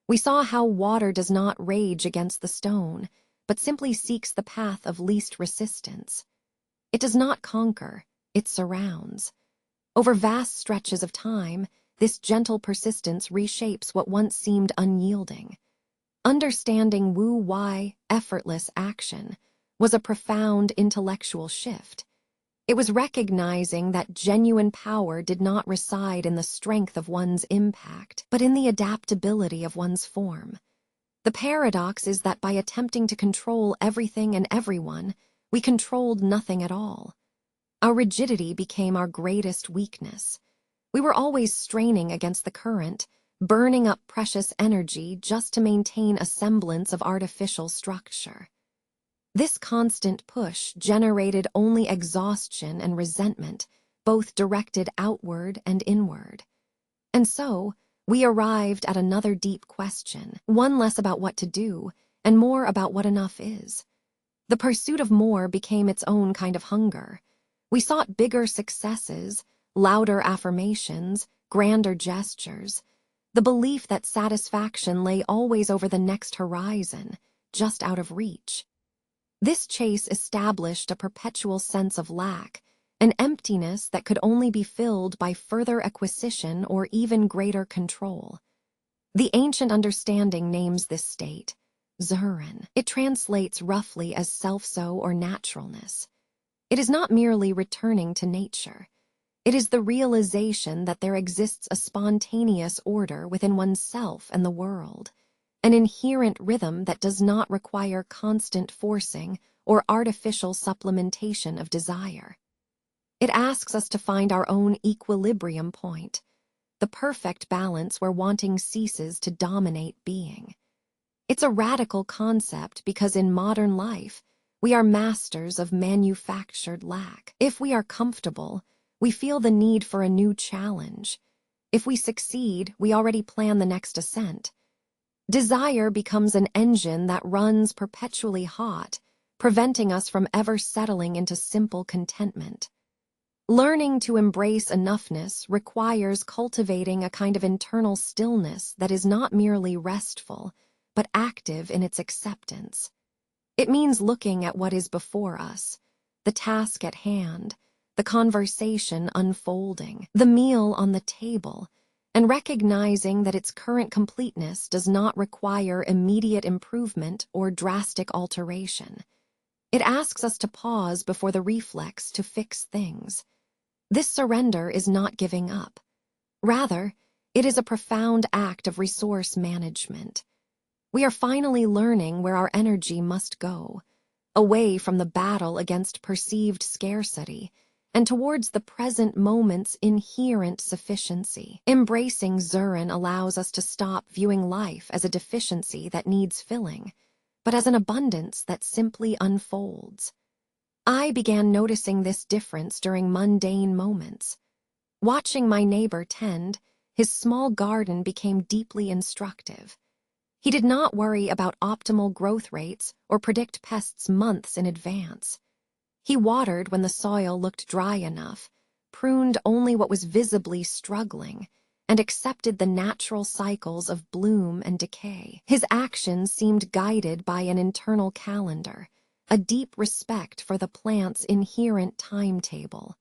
Speaker 1: We saw how water does not rage against the stone, but simply seeks the path of least resistance. It does not conquer, it surrounds. Over vast stretches of time, this gentle persistence reshapes what once seemed unyielding. Understanding Wu Wei, effortless action, was a profound intellectual shift. It was recognizing that genuine power did not reside in the strength of one's impact, but in the adaptability of one's form. The paradox is that by attempting to control everything and everyone, we controlled nothing at all. Our rigidity became our greatest weakness. We were always straining against the current, burning up precious energy just to maintain a semblance of artificial structure. This constant push generated only exhaustion and resentment, both directed outward and inward. And so, we arrived at another deep question, one less about what to do, and more about what enough is. The pursuit of more became its own kind of hunger. We sought bigger successes, louder affirmations, grander gestures, the belief that satisfaction lay always over the next horizon, just out of reach. This chase established a perpetual sense of lack, an emptiness that could only be filled by further acquisition or even greater control. The ancient understanding names this state Zuhren. It translates roughly as self-so or naturalness. It is not merely returning to nature. It is the realization that there exists a spontaneous order within oneself and the world, an inherent rhythm that does not require constant forcing or artificial supplementation of desire. It asks us to find our own equilibrium point, the perfect balance where wanting ceases to dominate being. It's a radical concept because in modern life, we are masters of manufactured lack. If we are comfortable, we feel the need for a new challenge. If we succeed, we already plan the next ascent. Desire becomes an engine that runs perpetually hot, preventing us from ever settling into simple contentment. Learning to embrace enoughness requires cultivating a kind of internal stillness that is not merely restful, but active in its acceptance. It means looking at what is before us, the task at hand, the conversation unfolding, the meal on the table, and recognizing that its current completeness does not require immediate improvement or drastic alteration. It asks us to pause before the reflex to fix things. This surrender is not giving up. Rather, it is a profound act of resource management. We are finally learning where our energy must go, away from the battle against perceived scarcity, and towards the present moment's inherent sufficiency. Embracing Zuhren allows us to stop viewing life as a deficiency that needs filling, but as an abundance that simply unfolds. I began noticing this difference during mundane moments. Watching my neighbor tend, his small garden became deeply instructive. He did not worry about optimal growth rates or predict pests months in advance. He watered when the soil looked dry enough, pruned only what was visibly struggling, and accepted the natural cycles of bloom and decay. His actions seemed guided by an internal calendar, a deep respect for the plant's inherent timetable.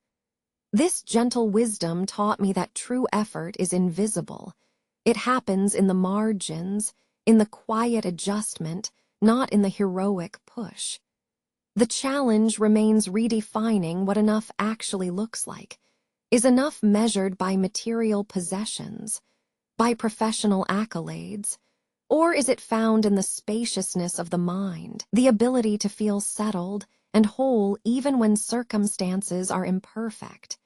Speaker 1: This gentle wisdom taught me that true effort is invisible. It happens in the margins, in the quiet adjustment, not in the heroic push. The challenge remains redefining what enough actually looks like. Is enough measured by material possessions, by professional accolades, or is it found in the spaciousness of the mind, the ability to feel settled and whole even when circumstances are imperfect?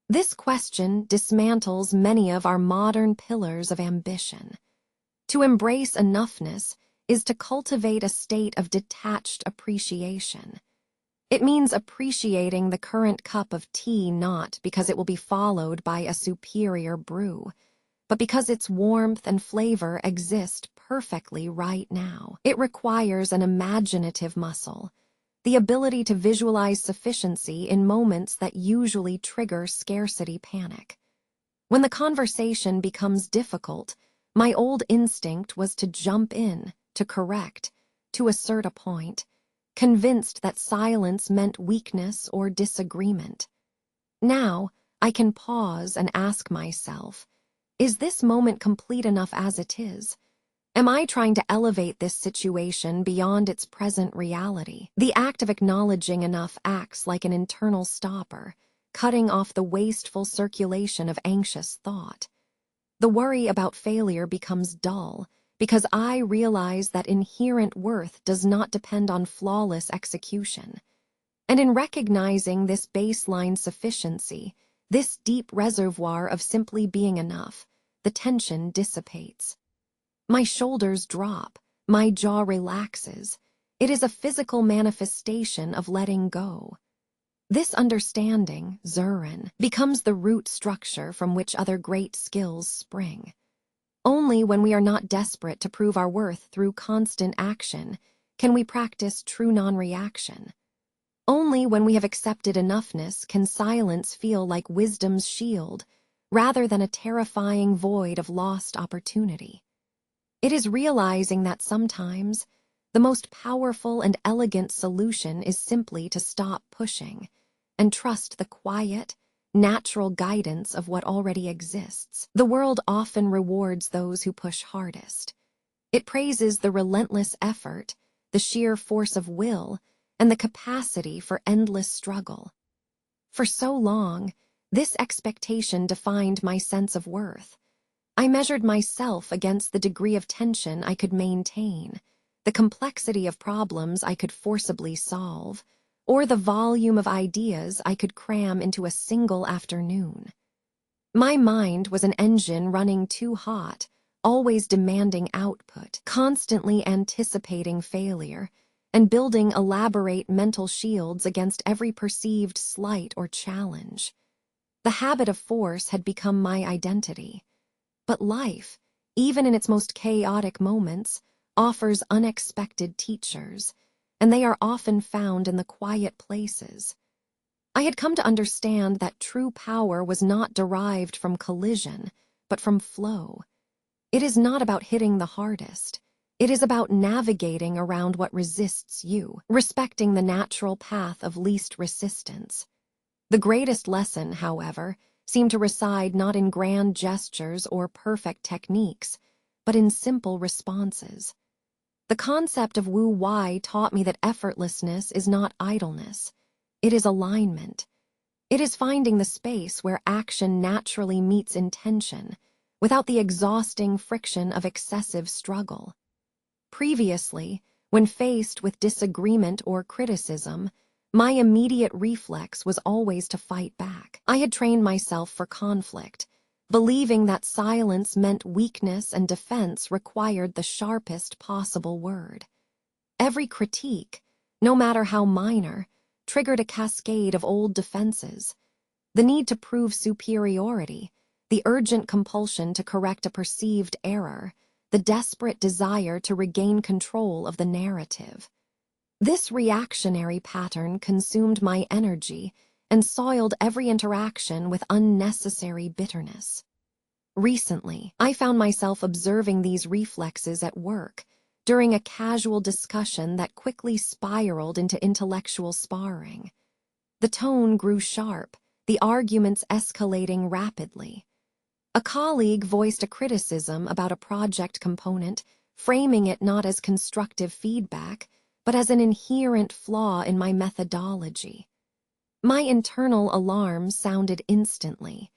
Speaker 1: This question dismantles many of our modern pillars of ambition. To embrace enoughness is to cultivate a state of detached appreciation. It means appreciating the current cup of tea not because it will be followed by a superior brew, but because its warmth and flavor exist perfectly right now. It requires an imaginative muscle, the ability to visualize sufficiency in moments that usually trigger scarcity panic. When the conversation becomes difficult, my old instinct was to jump in, to correct, to assert a point, convinced that silence meant weakness or disagreement. Now, I can pause and ask myself, is this moment complete enough as it is? Am I trying to elevate this situation beyond its present reality? The act of acknowledging enough acts like an internal stopper, cutting off the wasteful circulation of anxious thought. The worry about failure becomes dull because I realize that inherent worth does not depend on flawless execution. And in recognizing this baseline sufficiency, this deep reservoir of simply being enough, the tension dissipates. My shoulders drop, my jaw relaxes. It is a physical manifestation of letting go. This understanding, Zurin, becomes the root structure from which other great skills spring. Only when we are not desperate to prove our worth through constant action can we practice true non-reaction. Only when we have accepted enoughness can silence feel like wisdom's shield, rather than a terrifying void of lost opportunity. It is realizing that sometimes the most powerful and elegant solution is simply to stop pushing and trust the quiet, natural guidance of what already exists. The world often rewards those who push hardest. It praises the relentless effort, the sheer force of will, and the capacity for endless struggle. For so long, this expectation defined my sense of worth. I measured myself against the degree of tension I could maintain, the complexity of problems I could forcibly solve, or the volume of ideas I could cram into a single afternoon. My mind was an engine running too hot, always demanding output, constantly anticipating failure, and building elaborate mental shields against every perceived slight or challenge. The habit of force had become my identity. But life, even in its most chaotic moments, offers unexpected teachers, and they are often found in the quiet places. I had come to understand that true power was not derived from collision, but from flow. It is not about hitting the hardest. It is about navigating around what resists you, respecting the natural path of least resistance. The greatest lesson, however, seemed to reside not in grand gestures or perfect techniques, but in simple responses. The concept of Wu Wei taught me that effortlessness is not idleness. It is alignment. It is finding the space where action naturally meets intention, without the exhausting friction of excessive struggle. Previously, when faced with disagreement or criticism, my immediate reflex was always to fight back. I had trained myself for conflict, believing that silence meant weakness and defense required the sharpest possible word. Every critique, no matter how minor, triggered a cascade of old defenses. The need to prove superiority, the urgent compulsion to correct a perceived error, the desperate desire to regain control of the narrative. This reactionary pattern consumed my energy and soiled every interaction with unnecessary bitterness. Recently, I found myself observing these reflexes at work during a casual discussion that quickly spiraled into intellectual sparring. The tone grew sharp, the arguments escalating rapidly. A colleague voiced a criticism about a project component, framing it not as constructive feedback, but as an inherent flaw in my methodology. My internal alarm sounded instantly.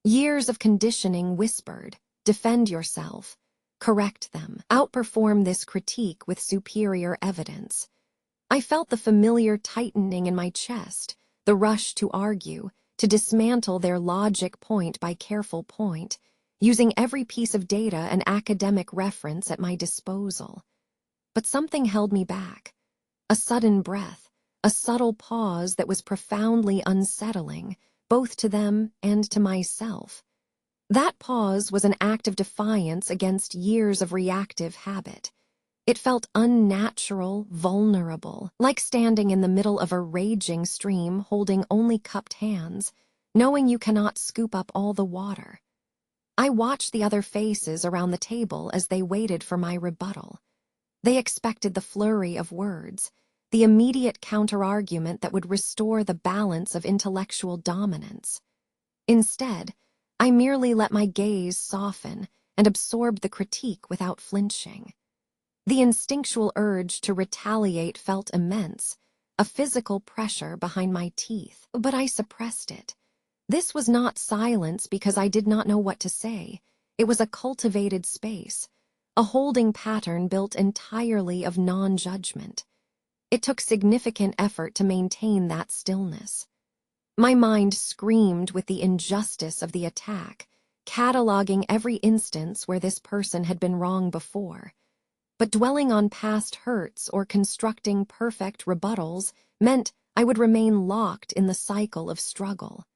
Speaker 1: Years of conditioning whispered, defend yourself, correct them, outperform this critique with superior evidence. I felt the familiar tightening in my chest, the rush to argue, to dismantle their logic point by careful point, using every piece of data and academic reference at my disposal. But something held me back. A sudden breath, a subtle pause that was profoundly unsettling, both to them and to myself. That pause was an act of defiance against years of reactive habit. It felt unnatural, vulnerable, like standing in the middle of a raging stream holding only cupped hands, knowing you cannot scoop up all the water. I watched the other faces around the table as they waited for my rebuttal. They expected the flurry of words, the immediate counterargument that would restore the balance of intellectual dominance. Instead, I merely let my gaze soften and absorbed the critique without flinching. The instinctual urge to retaliate felt immense, a physical pressure behind my teeth, but I suppressed it. This was not silence because I did not know what to say. It was a cultivated space, a holding pattern built entirely of non-judgment. It took significant effort to maintain that stillness. My mind screamed with the injustice of the attack, cataloging every instance where this person had been wrong before. But dwelling on past hurts or constructing perfect rebuttals meant I would remain locked in the cycle of struggle.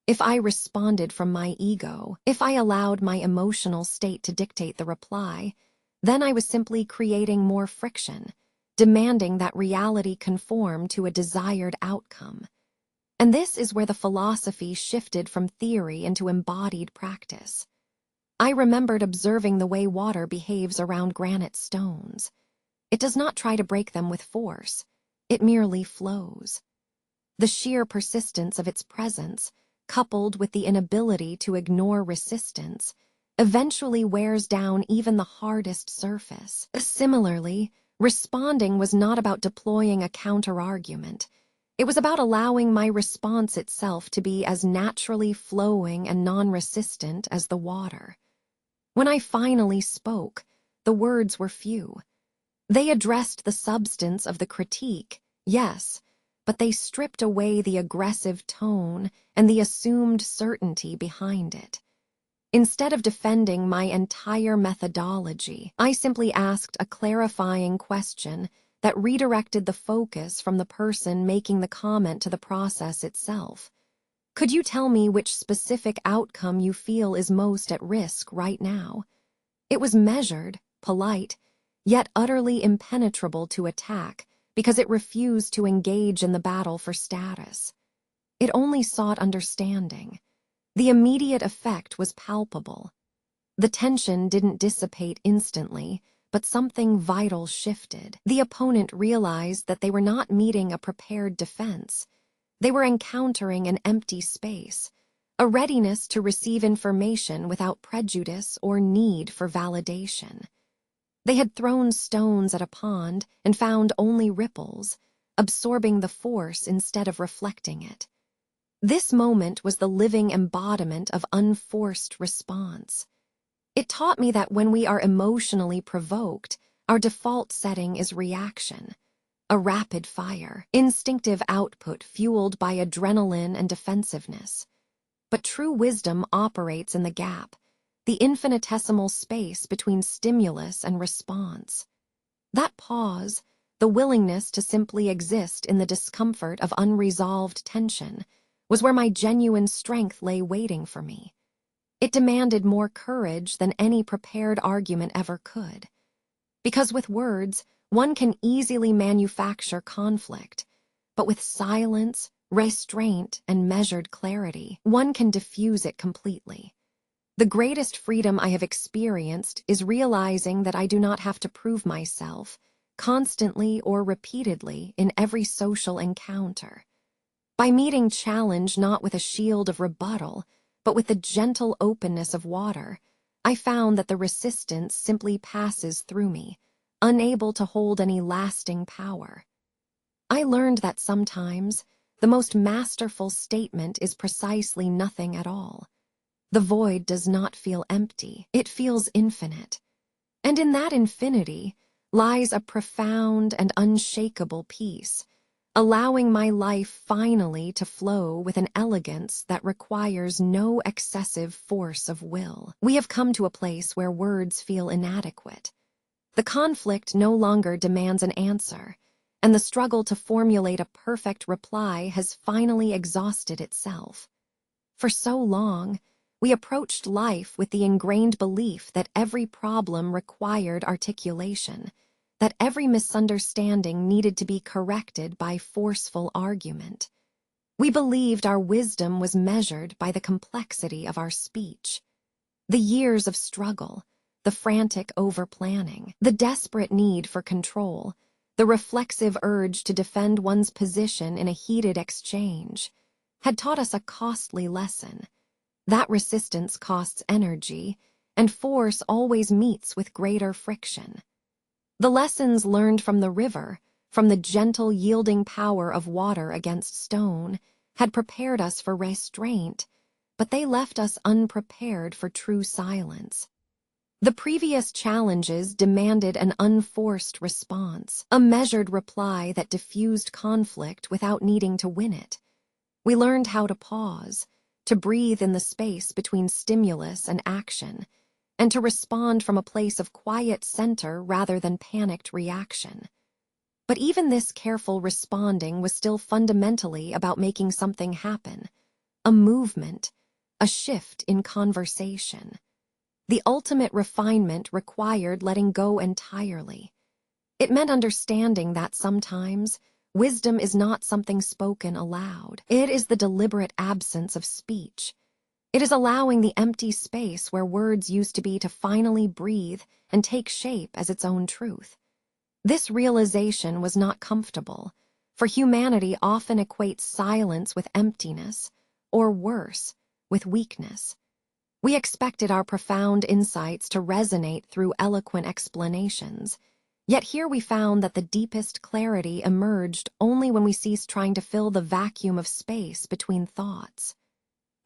Speaker 1: If I responded from my ego, if I allowed my emotional state to dictate the reply, then I was simply creating more friction, demanding that reality conform to a desired outcome. And this is where the philosophy shifted from theory into embodied practice. I remembered observing the way water behaves around granite stones. It does not try to break them with force. It merely flows. The sheer persistence of its presence, coupled with the inability to ignore resistance, eventually wears down even the hardest surface. Similarly, responding was not about deploying a counter-argument. It was about allowing my response itself to be as naturally flowing and non-resistant as the water. When I finally spoke, the words were few. They addressed the substance of the critique, yes, but they stripped away the aggressive tone and the assumed certainty behind it. Instead of defending my entire methodology, I simply asked a clarifying question that redirected the focus from the person making the comment to the process itself. Could you tell me which specific outcome you feel is most at risk right now? It was measured, polite, yet utterly impenetrable to attack because it refused to engage in the battle for status. It only sought understanding. The immediate effect was palpable. The tension didn't dissipate instantly, but something vital shifted. The opponent realized that they were not meeting a prepared defense. They were encountering an empty space, a readiness to receive information without prejudice or need for validation. They had thrown stones at a pond and found only ripples, absorbing the force instead of reflecting it. This moment was the living embodiment of unforced response. It taught me that when we are emotionally provoked, our default setting is reaction, a rapid fire, instinctive output fueled by adrenaline and defensiveness. But true wisdom operates in the gap, the infinitesimal space between stimulus and response. That pause, the willingness to simply exist in the discomfort of unresolved tension, was where my genuine strength lay waiting for me. It demanded more courage than any prepared argument ever could. Because with words, one can easily manufacture conflict, but with silence, restraint, and measured clarity, one can diffuse it completely. The greatest freedom I have experienced is realizing that I do not have to prove myself, constantly or repeatedly, in every social encounter. By meeting challenge not with a shield of rebuttal, but with the gentle openness of water, I found that the resistance simply passes through me, unable to hold any lasting power. I learned that sometimes the most masterful statement is precisely nothing at all. The void does not feel empty, it feels infinite. And in that infinity lies a profound and unshakable peace, allowing my life finally to flow with an elegance that requires no excessive force of will. We have come to a place where words feel inadequate. The conflict no longer demands an answer, and the struggle to formulate a perfect reply has finally exhausted itself. For so long, we approached life with the ingrained belief that every problem required articulation, that every misunderstanding needed to be corrected by forceful argument. We believed our wisdom was measured by the complexity of our speech. The years of struggle, the frantic over-planning, the desperate need for control, the reflexive urge to defend one's position in a heated exchange, had taught us a costly lesson. That resistance costs energy, and force always meets with greater friction. The lessons learned from the river, from the gentle yielding power of water against stone, had prepared us for restraint, but they left us unprepared for true silence. The previous challenges demanded an unforced response, a measured reply that diffused conflict without needing to win it. We learned how to pause, to breathe in the space between stimulus and action, and to respond from a place of quiet center rather than panicked reaction. But even this careful responding was still fundamentally about making something happen, a movement, a shift in conversation. The ultimate refinement required letting go entirely. It meant understanding that sometimes wisdom is not something spoken aloud. It is the deliberate absence of speech. It is allowing the empty space where words used to be to finally breathe and take shape as its own truth. This realization was not comfortable, for humanity often equates silence with emptiness, or worse, with weakness. We expected our profound insights to resonate through eloquent explanations, yet here we found that the deepest clarity emerged only when we ceased trying to fill the vacuum of space between thoughts.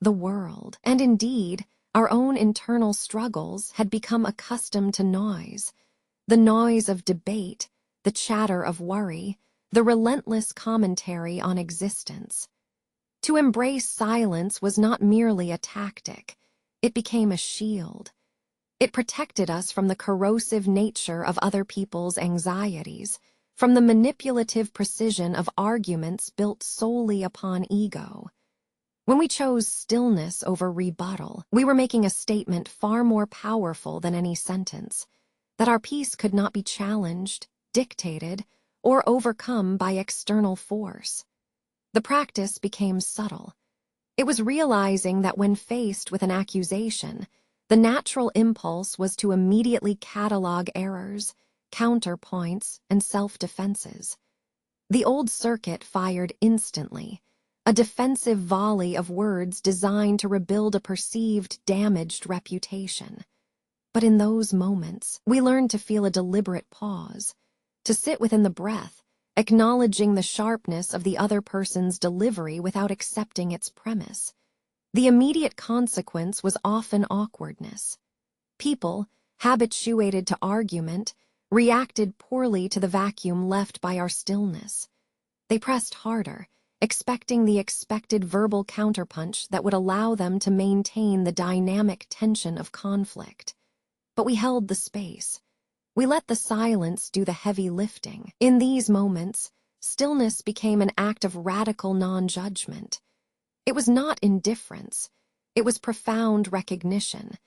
Speaker 1: The world, and indeed, our own internal struggles, had become accustomed to noise, the noise of debate, the chatter of worry, the relentless commentary on existence. To embrace silence was not merely a tactic. It became a shield. It protected us from the corrosive nature of other people's anxieties, from the manipulative precision of arguments built solely upon ego. When we chose stillness over rebuttal, we were making a statement far more powerful than any sentence, that our peace could not be challenged, dictated, or overcome by external force. The practice became subtle. It was realizing that when faced with an accusation, the natural impulse was to immediately catalog errors, counterpoints, and self-defenses. The old circuit fired instantly, a defensive volley of words designed to rebuild a perceived damaged reputation. But in those moments, we learned to feel a deliberate pause, to sit within the breath, acknowledging the sharpness of the other person's delivery without accepting its premise. The immediate consequence was often awkwardness. People, habituated to argument, reacted poorly to the vacuum left by our stillness. They pressed harder, expecting the expected verbal counterpunch that would allow them to maintain the dynamic tension of conflict. But we held the space. We let the silence do the heavy lifting. In these moments, stillness became an act of radical non-judgment. It was not indifference. It was profound recognition,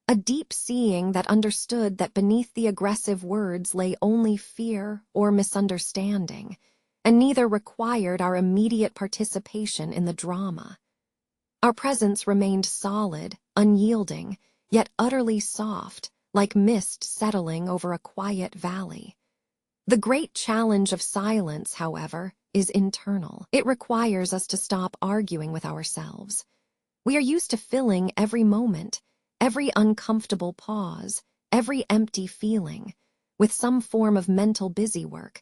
Speaker 1: a deep seeing that understood that beneath the aggressive words lay only fear or misunderstanding, and neither required our immediate participation in the drama. Our presence remained solid, unyielding, yet utterly soft, like mist settling over a quiet valley. The great challenge of silence, however, is internal. It requires us to stop arguing with ourselves. We are used to filling every moment, every uncomfortable pause, every empty feeling, with some form of mental busywork,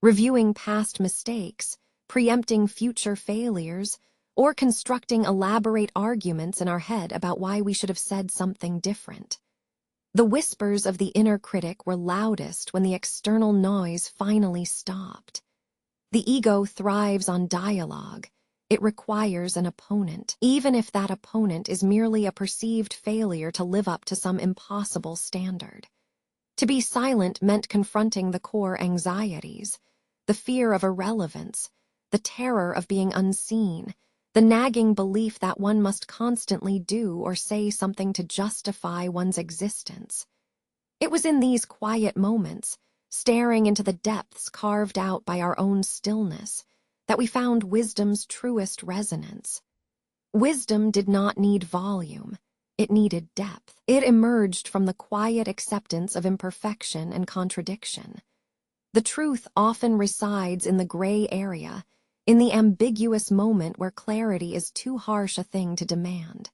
Speaker 1: reviewing past mistakes, preempting future failures, or constructing elaborate arguments in our head about why we should have said something different. The whispers of the inner critic were loudest when the external noise finally stopped. The ego thrives on dialogue. It requires an opponent, even if that opponent is merely a perceived failure to live up to some impossible standard. To be silent meant confronting the core anxieties, the fear of irrelevance, the terror of being unseen, the nagging belief that one must constantly do or say something to justify one's existence. It was in these quiet moments, staring into the depths carved out by our own stillness, that we found wisdom's truest resonance. Wisdom did not need volume. It needed depth. It emerged from the quiet acceptance of imperfection and contradiction. The truth often resides in the gray area, in the ambiguous moment where clarity is too harsh a thing to demand.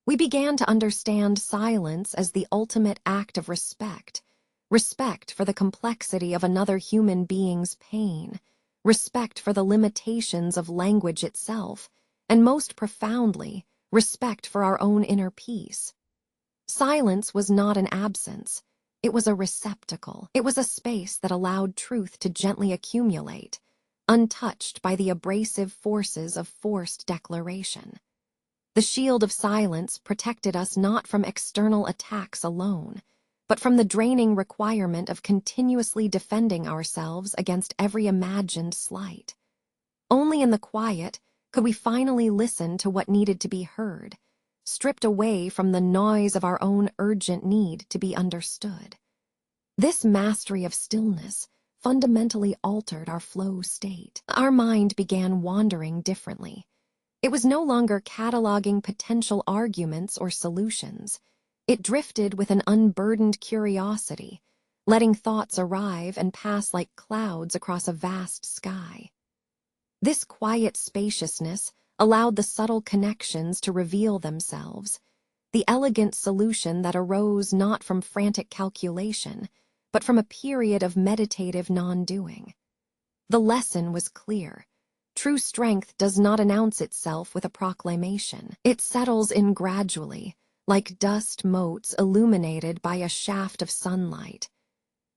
Speaker 1: We began to understand silence as the ultimate act of respect, respect for the complexity of another human being's pain, respect for the limitations of language itself, and most profoundly, respect for our own inner peace. Silence was not an absence. It was a receptacle. It was a space that allowed truth to gently accumulate, untouched by the abrasive forces of forced declaration. The shield of silence protected us not from external attacks alone, but from the draining requirement of continuously defending ourselves against every imagined slight. Only in the quiet could we finally listen to what needed to be heard, stripped away from the noise of our own urgent need to be understood. This mastery of stillness fundamentally altered our flow state. Our mind began wandering differently. It was no longer cataloging potential arguments or solutions. It drifted with an unburdened curiosity, letting thoughts arrive and pass like clouds across a vast sky. This quiet spaciousness allowed the subtle connections to reveal themselves, the elegant solution that arose not from frantic calculation, but from a period of meditative non-doing. The lesson was clear. True strength does not announce itself with a proclamation. It settles in gradually, like dust motes illuminated by a shaft of sunlight.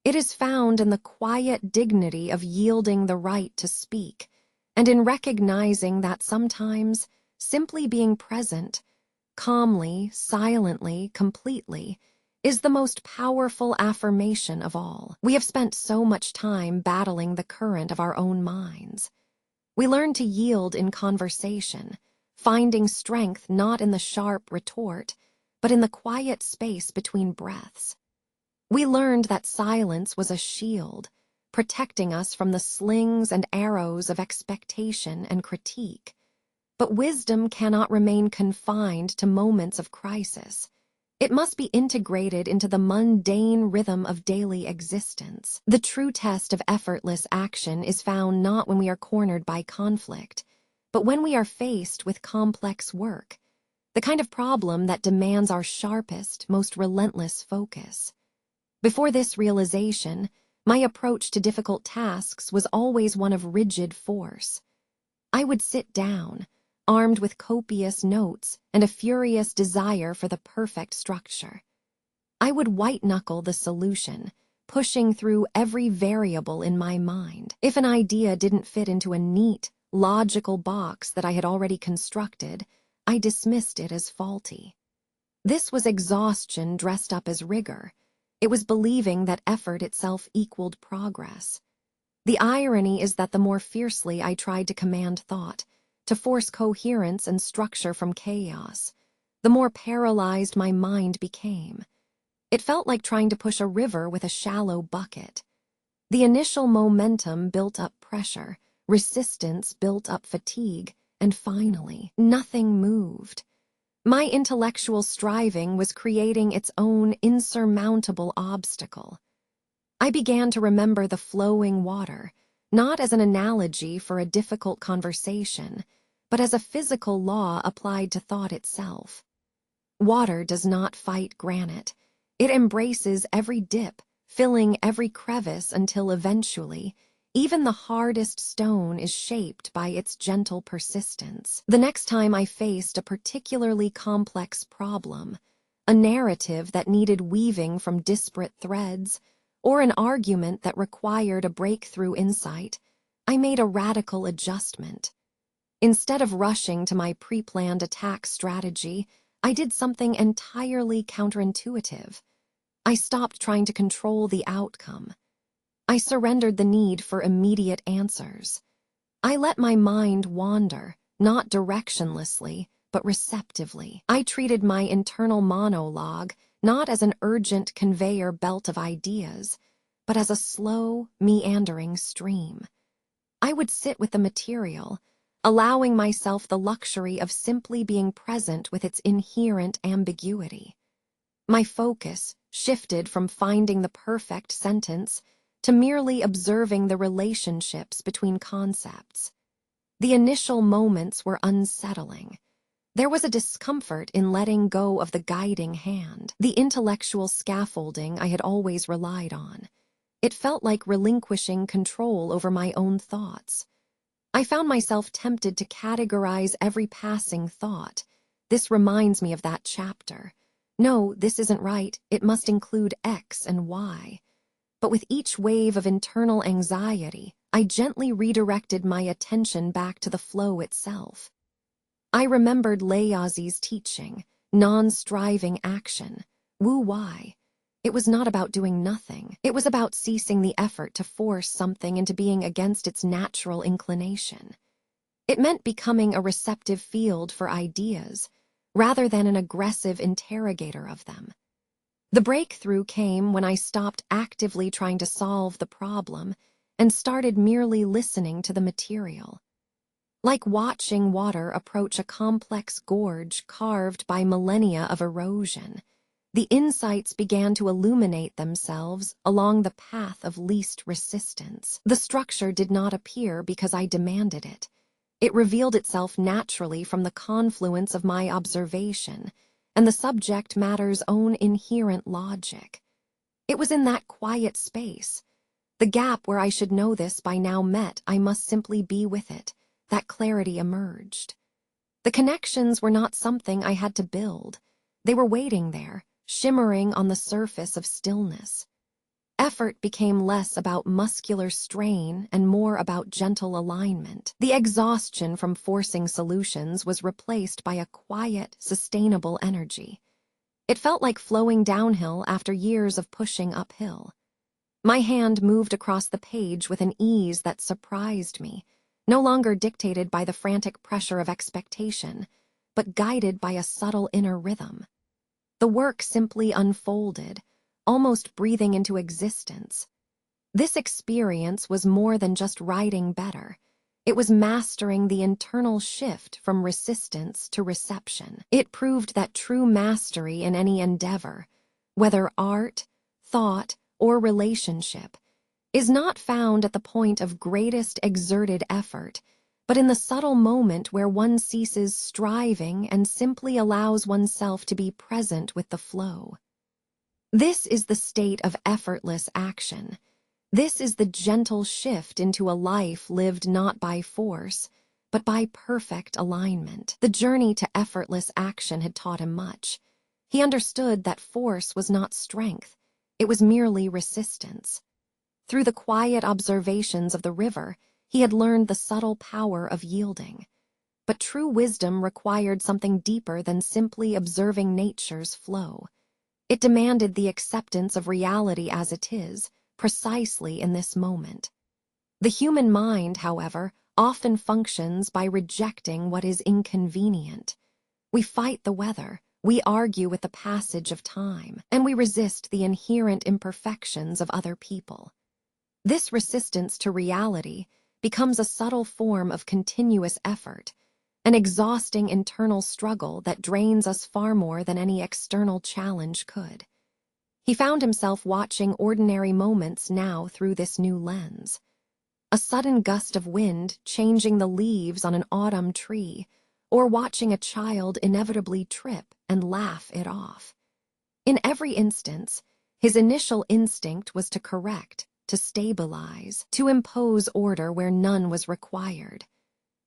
Speaker 1: It is found in the quiet dignity of yielding the right to speak, and in recognizing that sometimes simply being present, calmly, silently, completely, is the most powerful affirmation of all. We have spent so much time battling the current of our own minds. We learn to yield in conversation, finding strength not in the sharp retort, but in the quiet space between breaths. We learned that silence was a shield, protecting us from the slings and arrows of expectation and critique. But wisdom cannot remain confined to moments of crisis. It must be integrated into the mundane rhythm of daily existence. The true test of effortless action is found not when we are cornered by conflict, but when we are faced with complex work, the kind of problem that demands our sharpest, most relentless focus. Before this realization, my approach to difficult tasks was always one of rigid force. I would sit down, armed with copious notes and a furious desire for the perfect structure. I would white-knuckle the solution, pushing through every variable in my mind. If an idea didn't fit into a neat, logical box that I had already constructed, I dismissed it as faulty. This was exhaustion dressed up as rigor. It was believing that effort itself equaled progress. The irony is that the more fiercely I tried to command thought, to force coherence and structure from chaos, the more paralyzed my mind became. It felt like trying to push a river with a shallow bucket. The initial momentum built up pressure, resistance built up fatigue, and finally, nothing moved. My intellectual striving was creating its own insurmountable obstacle. I began to remember the flowing water, not as an analogy for a difficult conversation, but as a physical law applied to thought itself. Water does not fight granite. It embraces every dip, filling every crevice until eventually, even the hardest stone is shaped by its gentle persistence. The next time I faced a particularly complex problem, a narrative that needed weaving from disparate threads, or an argument that required a breakthrough insight, I made a radical adjustment. Instead of rushing to my pre-planned attack strategy, I did something entirely counterintuitive. I stopped trying to control the outcome. I surrendered the need for immediate answers. I let my mind wander, not directionlessly, but receptively. I treated my internal monologue not as an urgent conveyor belt of ideas, but as a slow, meandering stream. I would sit with the material, allowing myself the luxury of simply being present with its inherent ambiguity. My focus shifted from finding the perfect sentence to merely observing the relationships between concepts. The initial moments were unsettling. There was a discomfort in letting go of the guiding hand, the intellectual scaffolding I had always relied on. It felt like relinquishing control over my own thoughts. I found myself tempted to categorize every passing thought. This reminds me of that chapter. No, this isn't right. It must include X and Y. But with each wave of internal anxiety, I gently redirected my attention back to the flow itself. I remembered Laozi's teaching, non-striving action, Wu Wei. It was not about doing nothing. It was about ceasing the effort to force something into being against its natural inclination. It meant becoming a receptive field for ideas, rather than an aggressive interrogator of them. The breakthrough came when I stopped actively trying to solve the problem and started merely listening to the material. Like watching water approach a complex gorge carved by millennia of erosion, the insights began to illuminate themselves along the path of least resistance. The structure did not appear because I demanded it. It revealed itself naturally from the confluence of my observation and the subject matter's own inherent logic. It was in that quiet space, the gap where I should know this by now met, I must simply be with it, that clarity emerged. The connections were not something I had to build. They were waiting there, shimmering on the surface of stillness. Effort became less about muscular strain and more about gentle alignment. The exhaustion from forcing solutions was replaced by a quiet, sustainable energy. It felt like flowing downhill after years of pushing uphill. My hand moved across the page with an ease that surprised me, no longer dictated by the frantic pressure of expectation, but guided by a subtle inner rhythm. The work simply unfolded, almost breathing into existence. This experience was more than just writing better. It was mastering the internal shift from resistance to reception. It proved that true mastery in any endeavor, whether art, thought, or relationship, is not found at the point of greatest exerted effort, but in the subtle moment where one ceases striving and simply allows oneself to be present with the flow. This is the state of effortless action. This is the gentle shift into a life lived not by force, but by perfect alignment. The journey to effortless action had taught him much. He understood that force was not strength, it was merely resistance. Through the quiet observations of the river, he had learned the subtle power of yielding. But true wisdom required something deeper than simply observing nature's flow. It demanded the acceptance of reality as it is, precisely in this moment. The human mind, however, often functions by rejecting what is inconvenient. We fight the weather, we argue with the passage of time, and we resist the inherent imperfections of other people. This resistance to reality becomes a subtle form of continuous effort, an exhausting internal struggle that drains us far more than any external challenge could. He found himself watching ordinary moments now through this new lens. A sudden gust of wind changing the leaves on an autumn tree, or watching a child inevitably trip and laugh it off. In every instance, his initial instinct was to correct, to stabilize, to impose order where none was required.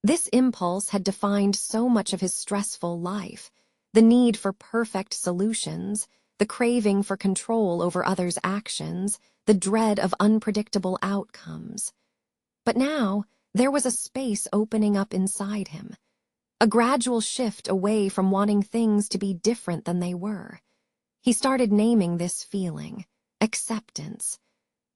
Speaker 1: This impulse had defined so much of his stressful life, the need for perfect solutions, the craving for control over others' actions, the dread of unpredictable outcomes. But now, there was a space opening up inside him, a gradual shift away from wanting things to be different than they were. He started naming this feeling, acceptance.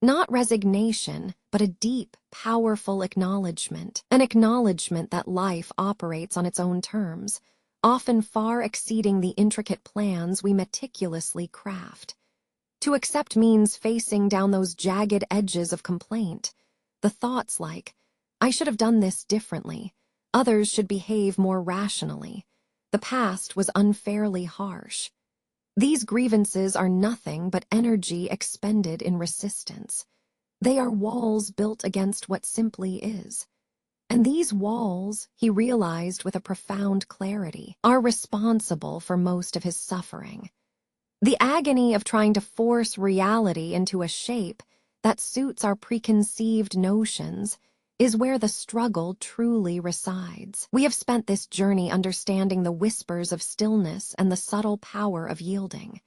Speaker 1: Not resignation, but a deep, powerful acknowledgement, an acknowledgement that life operates on its own terms, often far exceeding the intricate plans we meticulously craft. To accept means facing down those jagged edges of complaint, the thoughts like, I should have done this differently, others should behave more rationally, the past was unfairly harsh. These grievances are nothing but energy expended in resistance. They are walls built against what simply is. And these walls, he realized with a profound clarity, are responsible for most of his suffering. The agony of trying to force reality into a shape that suits our preconceived notions is where the struggle truly resides. We have spent this journey understanding the whispers of stillness and the subtle power of yielding.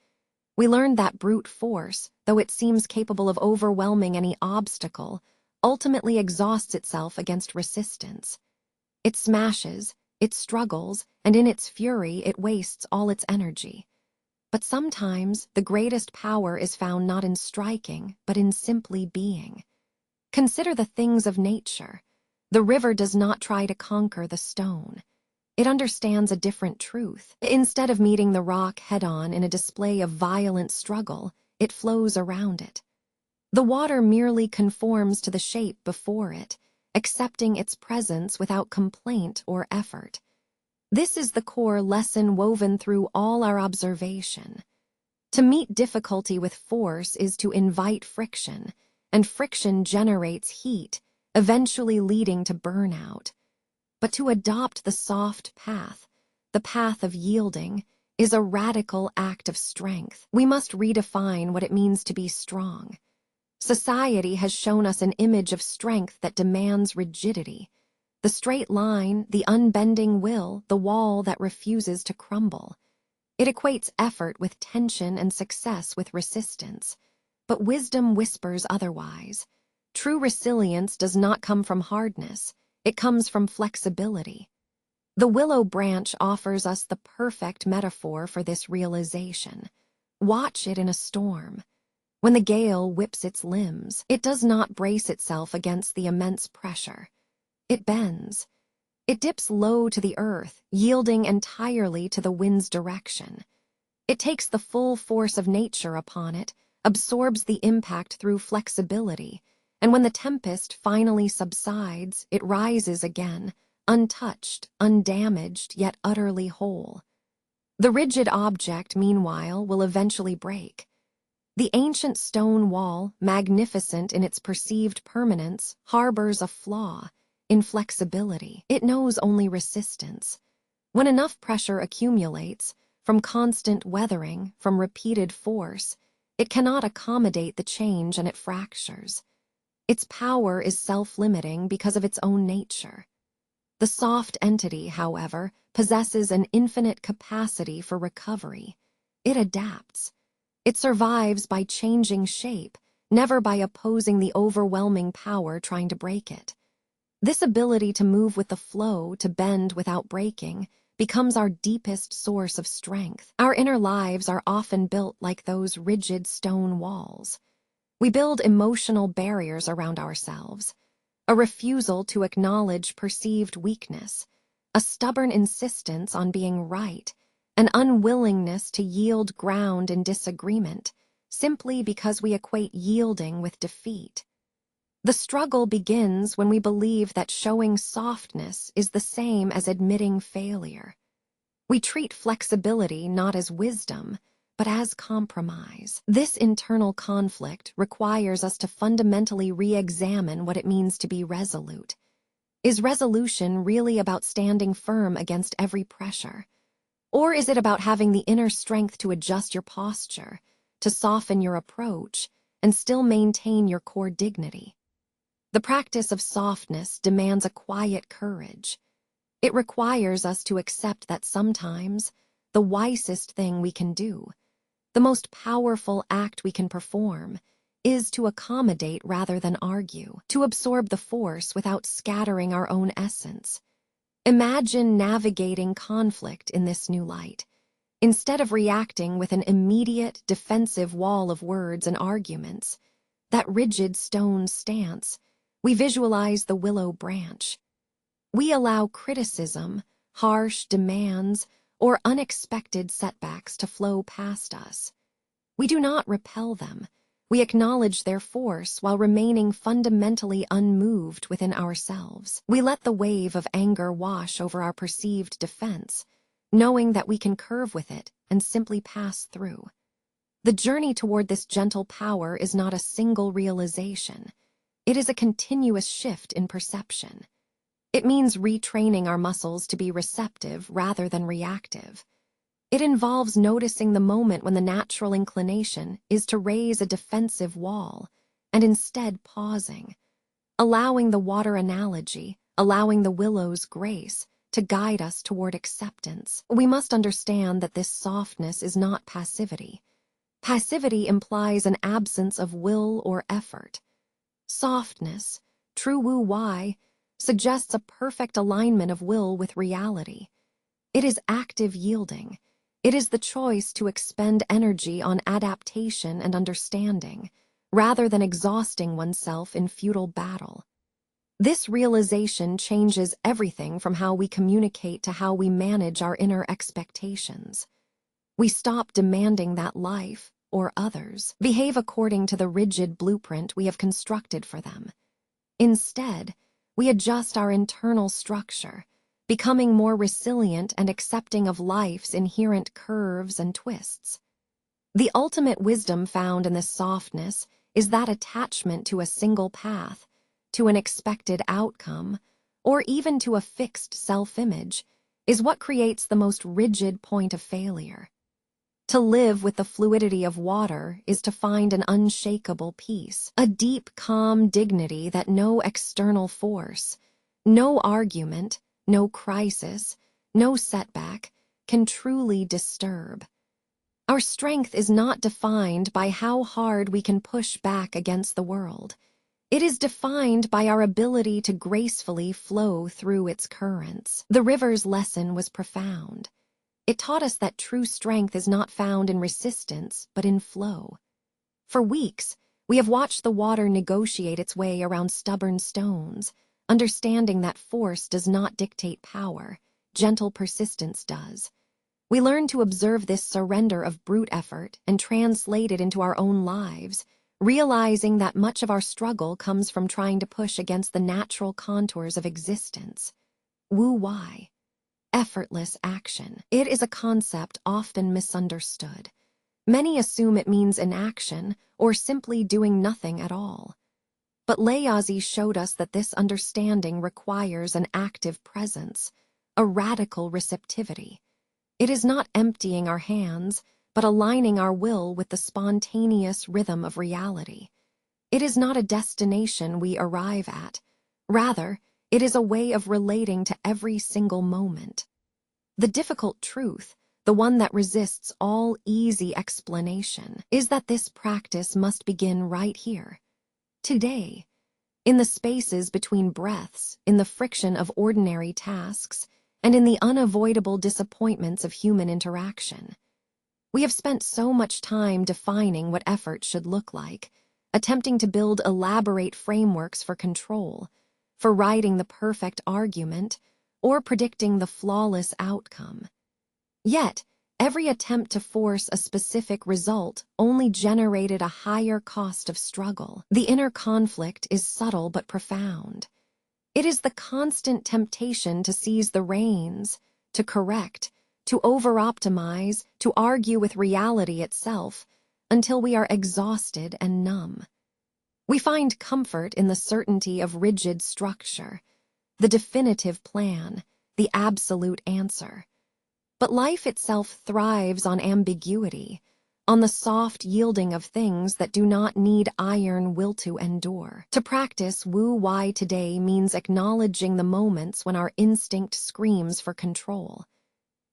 Speaker 1: We learned that brute force, though it seems capable of overwhelming any obstacle, ultimately exhausts itself against resistance. It smashes, it struggles, and in its fury it wastes all its energy. But sometimes the greatest power is found not in striking, but in simply being. Consider the things of nature. The river does not try to conquer the stone. It understands a different truth. Instead of meeting the rock head-on in a display of violent struggle, it flows around it. The water merely conforms to the shape before it, accepting its presence without complaint or effort. This is the core lesson woven through all our observation. To meet difficulty with force is to invite friction, and friction generates heat, eventually leading to burnout. But to adopt the soft path, the path of yielding, is a radical act of strength. We must redefine what it means to be strong. Society has shown us an image of strength that demands rigidity. The straight line, the unbending will, the wall that refuses to crumble. It equates effort with tension and success with resistance. But wisdom whispers otherwise. True resilience does not come from hardness. It comes from flexibility. The willow branch offers us the perfect metaphor for this realization. Watch it in a storm. When the gale whips its limbs, it does not brace itself against the immense pressure. It bends. It dips low to the earth, yielding entirely to the wind's direction. It takes the full force of nature upon it, absorbs the impact through flexibility, and when the tempest finally subsides, it rises again, untouched, undamaged, yet utterly whole. The rigid object, meanwhile, will eventually break. The ancient stone wall, magnificent in its perceived permanence, harbors a flaw, inflexibility. It knows only resistance. When enough pressure accumulates, from constant weathering, from repeated force, it cannot accommodate the change and it fractures. Its power is self-limiting because of its own nature. The soft entity, however, possesses an infinite capacity for recovery. It adapts. It survives by changing shape, never by opposing the overwhelming power trying to break it. This ability to move with the flow, to bend without breaking, becomes our deepest source of strength. Our inner lives are often built like those rigid stone walls. We build emotional barriers around ourselves, a refusal to acknowledge perceived weakness, a stubborn insistence on being right, an unwillingness to yield ground in disagreement, simply because we equate yielding with defeat. The struggle begins when we believe that showing softness is the same as admitting failure. We treat flexibility not as wisdom, but as compromise. This internal conflict requires us to fundamentally re-examine what it means to be resolute. Is resolution really about standing firm against every pressure? Or is it about having the inner strength to adjust your posture, to soften your approach, and still maintain your core dignity? The practice of softness demands a quiet courage. It requires us to accept that sometimes the wisest thing we can do, the most powerful act we can perform, is to accommodate rather than argue, to absorb the force without scattering our own essence. Imagine navigating conflict in this new light. Instead of reacting with an immediate, defensive wall of words and arguments, that rigid stone stance, we visualize the willow branch. We allow criticism, harsh demands, or unexpected setbacks to flow past us. We do not repel them. We acknowledge their force while remaining fundamentally unmoved within ourselves. We let the wave of anger wash over our perceived defense, knowing that we can curve with it and simply pass through. The journey toward this gentle power is not a single realization. It is a continuous shift in perception. It means retraining our muscles to be receptive rather than reactive. It involves noticing the moment when the natural inclination is to raise a defensive wall and instead pausing, allowing the water analogy, allowing the willow's grace to guide us toward acceptance. We must understand that this softness is not passivity. Passivity implies an absence of will or effort. Softness, true Wu Wei, suggests a perfect alignment of will with reality. It is active yielding. It is the choice to expend energy on adaptation and understanding, rather than exhausting oneself in futile battle. This realization changes everything from how we communicate to how we manage our inner expectations. We stop demanding that life, or others, behave according to the rigid blueprint we have constructed for them. Instead, we adjust our internal structure, becoming more resilient and accepting of life's inherent curves and twists. The ultimate wisdom found in this softness is that attachment to a single path, to an expected outcome, or even to a fixed self-image, is what creates the most rigid point of failure. To live with the fluidity of water is to find an unshakable peace, a deep, calm dignity that no external force, no argument, no crisis, no setback can truly disturb. Our strength is not defined by how hard we can push back against the world. It is defined by our ability to gracefully flow through its currents. The river's lesson was profound. It taught us that true strength is not found in resistance, but in flow. For weeks, we have watched the water negotiate its way around stubborn stones, understanding that force does not dictate power, gentle persistence does. We learn to observe this surrender of brute effort and translate it into our own lives, realizing that much of our struggle comes from trying to push against the natural contours of existence. Wu Wei. Effortless action. It is a concept often misunderstood. Many assume it means inaction or simply doing nothing at all. But Laozi showed us that this understanding requires an active presence, a radical receptivity. It is not emptying our hands, but aligning our will with the spontaneous rhythm of reality. It is not a destination we arrive at. Rather, it is a way of relating to every single moment. The difficult truth, the one that resists all easy explanation, is that this practice must begin right here, today, in the spaces between breaths, in the friction of ordinary tasks, and in the unavoidable disappointments of human interaction. We have spent so much time defining what effort should look like, attempting to build elaborate frameworks for control, for writing the perfect argument, or predicting the flawless outcome. Yet, every attempt to force a specific result only generated a higher cost of struggle. The inner conflict is subtle but profound. It is the constant temptation to seize the reins, to correct, to over-optimize, to argue with reality itself, until we are exhausted and numb. We find comfort in the certainty of rigid structure, the definitive plan, the absolute answer. But life itself thrives on ambiguity, on the soft yielding of things that do not need iron will to endure. To practice Wu Wei today means acknowledging the moments when our instinct screams for control.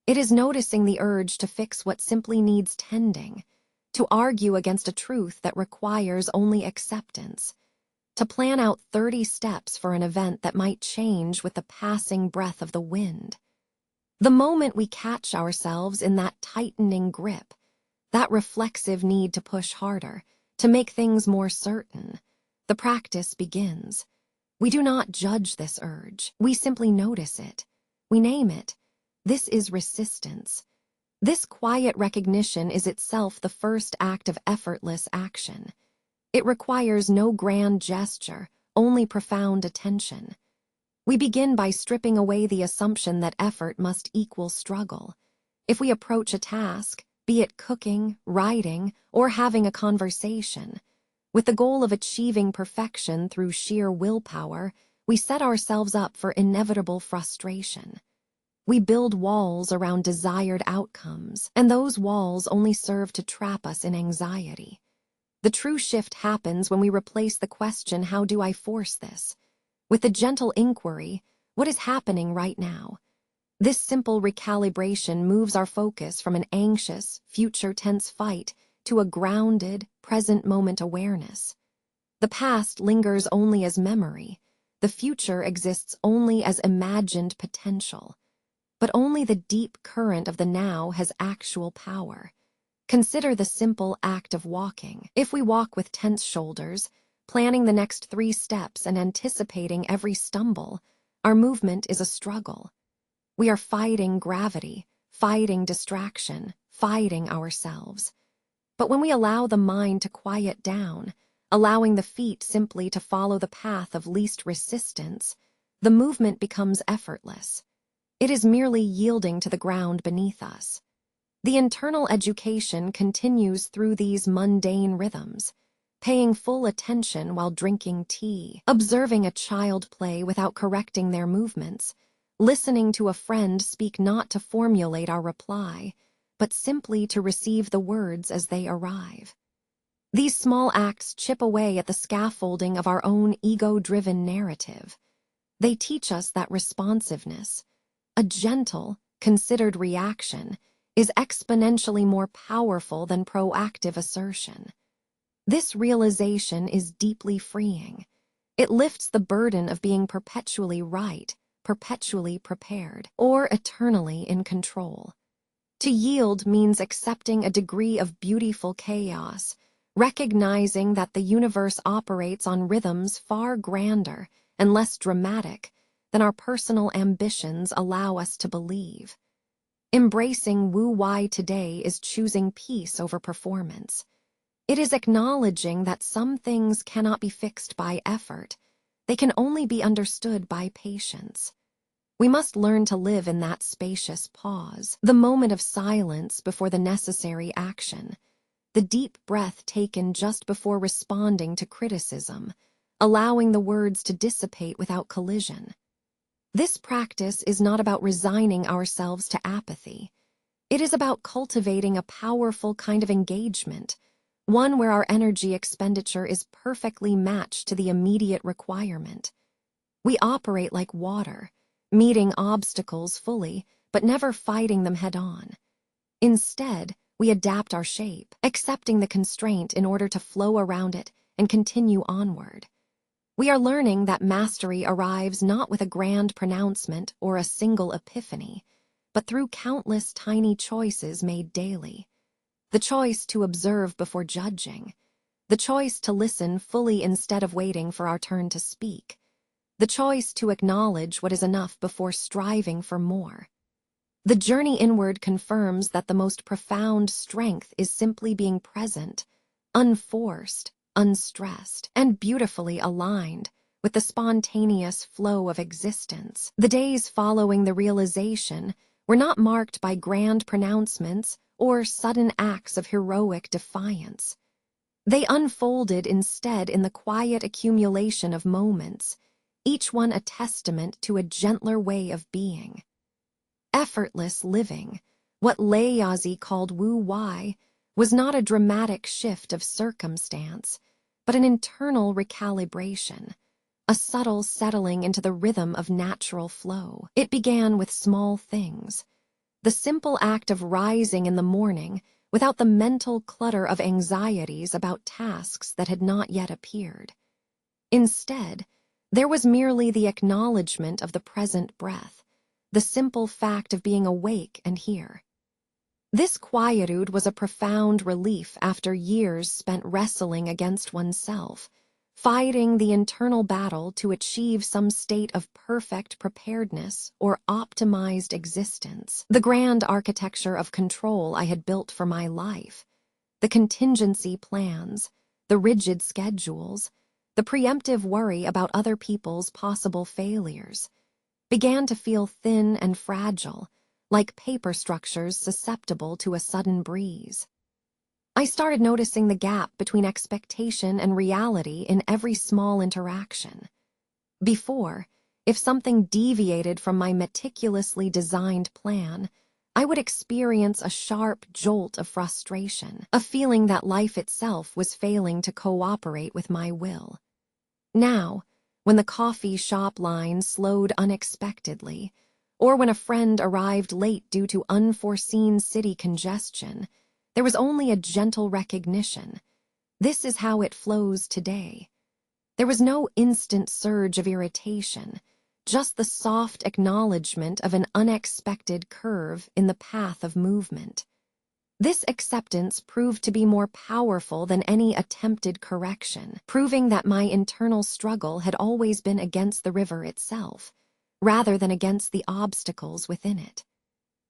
Speaker 1: It is noticing the urge to fix what simply needs tending, to argue against a truth that requires only acceptance, to plan out 30 steps for an event that might change with the passing breath of the wind. The moment we catch ourselves in that tightening grip, that reflexive need to push harder, to make things more certain, the practice begins. We do not judge this urge. We simply notice it. We name it. This is resistance. This quiet recognition is itself the first act of effortless action. It requires no grand gesture, only profound attention. We begin by stripping away the assumption that effort must equal struggle. If we approach a task, be it cooking, writing, or having a conversation, with the goal of achieving perfection through sheer willpower, we set ourselves up for inevitable frustration. We build walls around desired outcomes, and those walls only serve to trap us in anxiety. The true shift happens when we replace the question, "How do I force this?" with the gentle inquiry, "What is happening right now?" This simple recalibration moves our focus from an anxious, future-tense fight to a grounded, present-moment awareness. The past lingers only as memory. The future exists only as imagined potential. But only the deep current of the now has actual power. Consider the simple act of walking. If we walk with tense shoulders, planning the next 3 steps and anticipating every stumble, our movement is a struggle. We are fighting gravity, fighting distraction, fighting ourselves. But when we allow the mind to quiet down, allowing the feet simply to follow the path of least resistance, the movement becomes effortless. It is merely yielding to the ground beneath us. The internal education continues through these mundane rhythms, paying full attention while drinking tea, observing a child play without correcting their movements, listening to a friend speak not to formulate our reply, but simply to receive the words as they arrive. These small acts chip away at the scaffolding of our own ego-driven narrative. They teach us that responsiveness, a gentle, considered reaction, is exponentially more powerful than proactive assertion. This realization is deeply freeing. It lifts the burden of being perpetually right, perpetually prepared, or eternally in control. To yield means accepting a degree of beautiful chaos, recognizing that the universe operates on rhythms far grander and less dramatic than our personal ambitions allow us to believe. Embracing Wu Wei today is choosing peace over performance. It is acknowledging that some things cannot be fixed by effort. They can only be understood by patience. We must learn to live in that spacious pause, the moment of silence before the necessary action, the deep breath taken just before responding to criticism, allowing the words to dissipate without collision. This practice is not about resigning ourselves to apathy. It is about cultivating a powerful kind of engagement, one where our energy expenditure is perfectly matched to the immediate requirement. We operate like water, meeting obstacles fully, but never fighting them head-on. Instead, we adapt our shape, accepting the constraint in order to flow around it and continue onward. We are learning that mastery arrives not with a grand pronouncement or a single epiphany, but through countless tiny choices made daily. The choice to observe before judging, the choice to listen fully instead of waiting for our turn to speak, the choice to acknowledge what is enough before striving for more. The journey inward confirms that the most profound strength is simply being present, unforced, unstressed, and beautifully aligned with the spontaneous flow of existence. The days following the realization were not marked by grand pronouncements or sudden acts of heroic defiance. They unfolded instead in the quiet accumulation of moments, each one a testament to a gentler way of being. Effortless living, what Laozi called Wu Wei, was not a dramatic shift of circumstance, but an internal recalibration, a subtle settling into the rhythm of natural flow. It began with small things. The simple act of rising in the morning without the mental clutter of anxieties about tasks that had not yet appeared. Instead, there was merely the acknowledgement of the present breath, the simple fact of being awake and here. This quietude was a profound relief after years spent wrestling against oneself, fighting the internal battle to achieve some state of perfect preparedness or optimized existence. The grand architecture of control I had built for my life, the contingency plans, the rigid schedules, the preemptive worry about other people's possible failures, began to feel thin and fragile, like paper structures susceptible to a sudden breeze. I started noticing the gap between expectation and reality in every small interaction. Before, if something deviated from my meticulously designed plan, I would experience a sharp jolt of frustration, a feeling that life itself was failing to cooperate with my will. Now, when the coffee shop line slowed unexpectedly, or when a friend arrived late due to unforeseen city congestion, there was only a gentle recognition. This is how it flows today. There was no instant surge of irritation, just the soft acknowledgement of an unexpected curve in the path of movement. This acceptance proved to be more powerful than any attempted correction, proving that my internal struggle had always been against the river itself, rather than against the obstacles within it.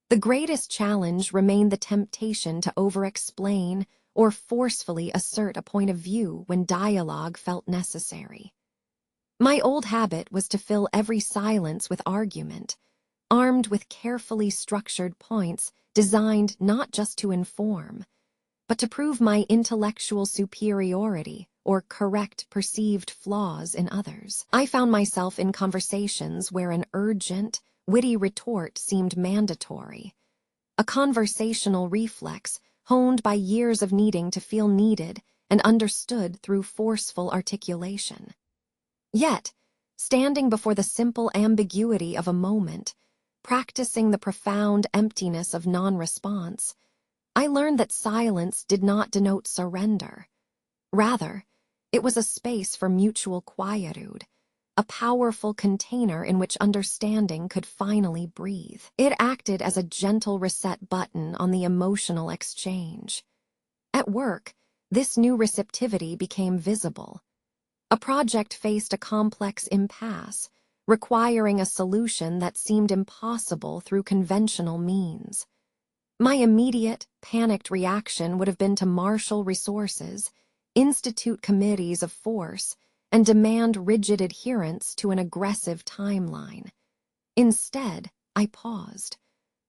Speaker 1: The greatest challenge remained the temptation to over-explain or forcefully assert a point of view when dialogue felt necessary. My old habit was to fill every silence with argument, armed with carefully structured points designed not just to inform, but to prove my intellectual superiority or correct perceived flaws in others. I found myself in conversations where an urgent, witty retort seemed mandatory, a conversational reflex honed by years of needing to feel needed and understood through forceful articulation. Yet, standing before the simple ambiguity of a moment, practicing the profound emptiness of non-response, I learned that silence did not denote surrender. Rather, it was a space for mutual quietude, a powerful container in which understanding could finally breathe. It acted as a gentle reset button on the emotional exchange. At work, this new receptivity became visible. A project faced a complex impasse, requiring a solution that seemed impossible through conventional means. My immediate, panicked reaction would have been to marshal resources, institute committees of force, and demand rigid adherence to an aggressive timeline. Instead, I paused.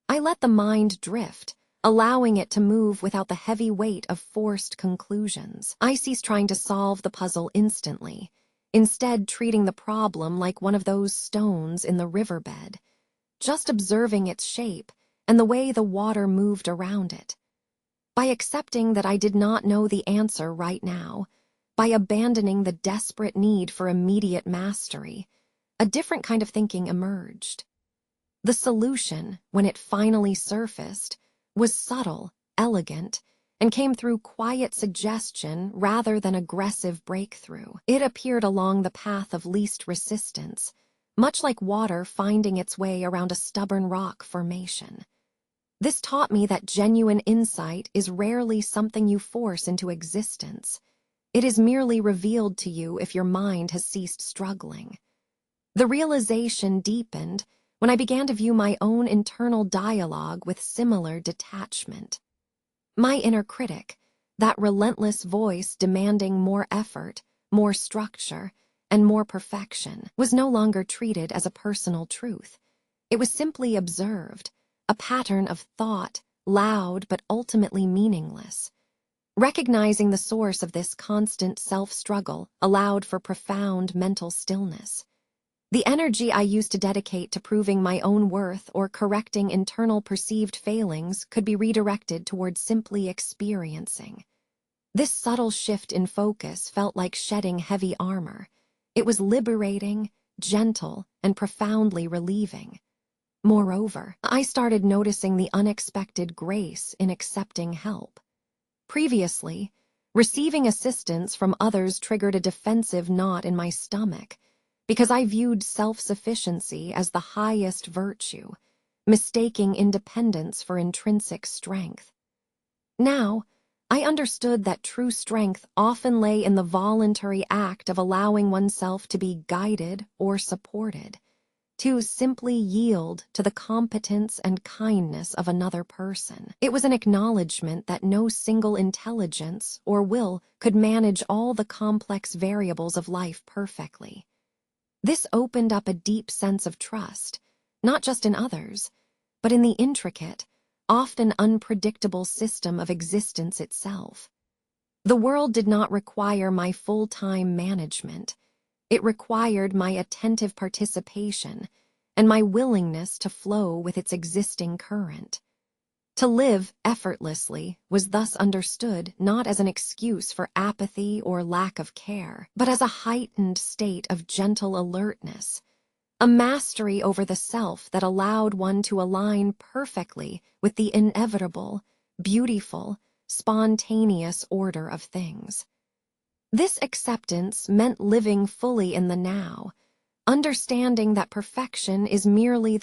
Speaker 1: I let the mind drift, allowing it to move without the heavy weight of forced conclusions. I ceased trying to solve the puzzle instantly, instead treating the problem like one of those stones in the riverbed, just observing its shape and the way the water moved around it. By accepting that I did not know the answer right now, by abandoning the desperate need for immediate mastery, a different kind of thinking emerged. The solution, when it finally surfaced, was subtle, elegant, and came through quiet suggestion rather than aggressive breakthrough. It appeared along the path of least resistance, much like water finding its way around a stubborn rock formation. This taught me that genuine insight is rarely something you force into existence. It is merely revealed to you if your mind has ceased struggling. The realization deepened when I began to view my own internal dialogue with similar detachment. My inner critic, that relentless voice demanding more effort, more structure, and more perfection, was no longer treated as a personal truth. It was simply observed, a pattern of thought, loud but ultimately meaningless. Recognizing the source of this constant self-struggle allowed for profound mental stillness. The energy I used to dedicate to proving my own worth or correcting internal perceived failings could be redirected towards simply experiencing. This subtle shift in focus felt like shedding heavy armor. It was liberating, gentle, and profoundly relieving. Moreover, I started noticing the unexpected grace in accepting help. Previously, receiving assistance from others triggered a defensive knot in my stomach because I viewed self-sufficiency as the highest virtue, mistaking independence for intrinsic strength. Now, I understood that true strength often lay in the voluntary act of allowing oneself to be guided or supported, to simply yield to the competence and kindness of another person. It was an acknowledgement that no single intelligence or will could manage all the complex variables of life perfectly. This opened up a deep sense of trust, not just in others, but in the intricate, often unpredictable system of existence itself. The world did not require my full-time management. It required my attentive participation and my willingness to flow with its existing current. To live effortlessly was thus understood not as an excuse for apathy or lack of care, but as a heightened state of gentle alertness, a mastery over the self that allowed one to align perfectly with the inevitable, beautiful, spontaneous order of things. This acceptance meant living fully in the now, understanding that perfection is merely